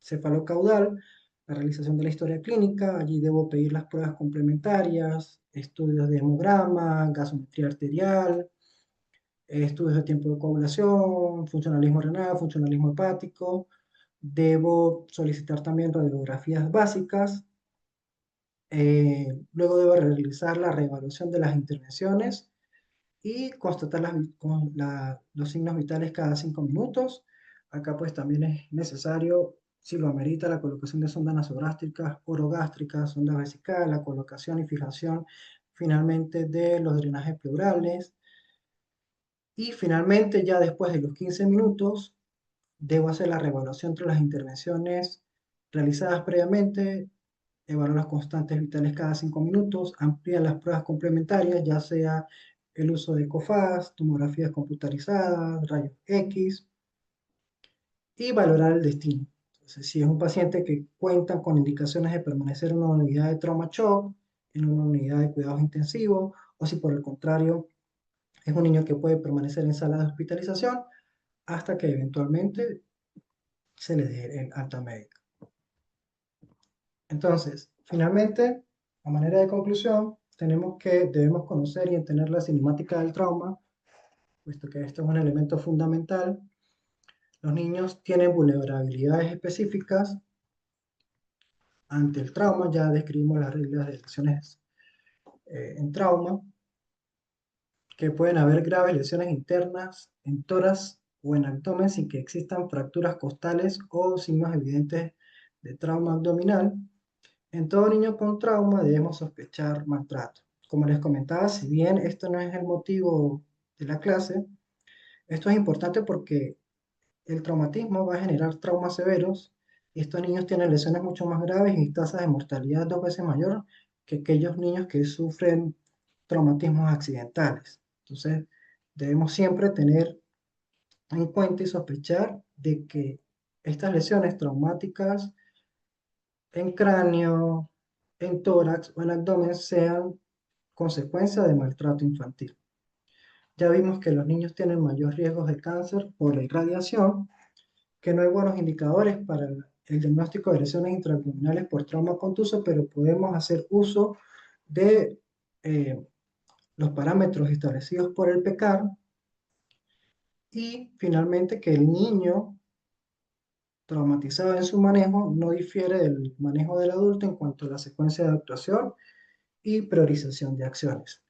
cefalocaudal, la realización de la historia clínica. Allí debo pedir las pruebas complementarias, estudios de hemograma, gasometría arterial, estudios de tiempo de coagulación, funcionalismo renal, funcionalismo hepático. Debo solicitar también radiografías básicas. Luego debo realizar la reevaluación de las intervenciones y constatar los signos vitales cada 5 minutos. Acá pues también es necesario, si lo amerita, la colocación de sondas nasogástricas, orogástricas, sondas vesicales, la colocación y fijación finalmente de los drenajes pleurales. Y finalmente, ya después de los 15 minutos, debo hacer la reevaluación entre las intervenciones realizadas previamente, evaluar las constantes vitales cada 5 minutos, ampliar las pruebas complementarias, ya sea el uso de COFAS, tomografías computarizadas, rayos X, y valorar el destino. Entonces, si es un paciente que cuenta con indicaciones de permanecer en una unidad de trauma shock, en una unidad de cuidados intensivos, o si por el contrario es un niño que puede permanecer en sala de hospitalización hasta que eventualmente se le dé el alta médica. Entonces, finalmente, a manera de conclusión, debemos conocer y entender la cinemática del trauma, puesto que esto es un elemento fundamental. Los niños tienen vulnerabilidades específicas ante el trauma, ya describimos las reglas de lesiones en trauma, que pueden haber graves lesiones internas en tórax o en abdomen sin que existan fracturas costales o signos evidentes de trauma abdominal. En todo niño con trauma debemos sospechar maltrato. Como les comentaba, si bien esto no es el motivo de la clase, esto es importante porque el traumatismo va a generar traumas severos y estos niños tienen lesiones mucho más graves y tasas de mortalidad 2 veces mayor que aquellos niños que sufren traumatismos accidentales. Entonces, debemos siempre tener en cuenta y sospechar de que estas lesiones traumáticas en cráneo, en tórax o en abdomen sean consecuencia de maltrato infantil. Ya vimos que los niños tienen mayor riesgo de cáncer por la irradiación, que no hay buenos indicadores para el diagnóstico de lesiones intraabdominales por trauma contuso, pero podemos hacer uso de los parámetros establecidos por el PECAR y finalmente que el niño traumatizado en su manejo no difiere del manejo del adulto en cuanto a la secuencia de actuación y priorización de acciones.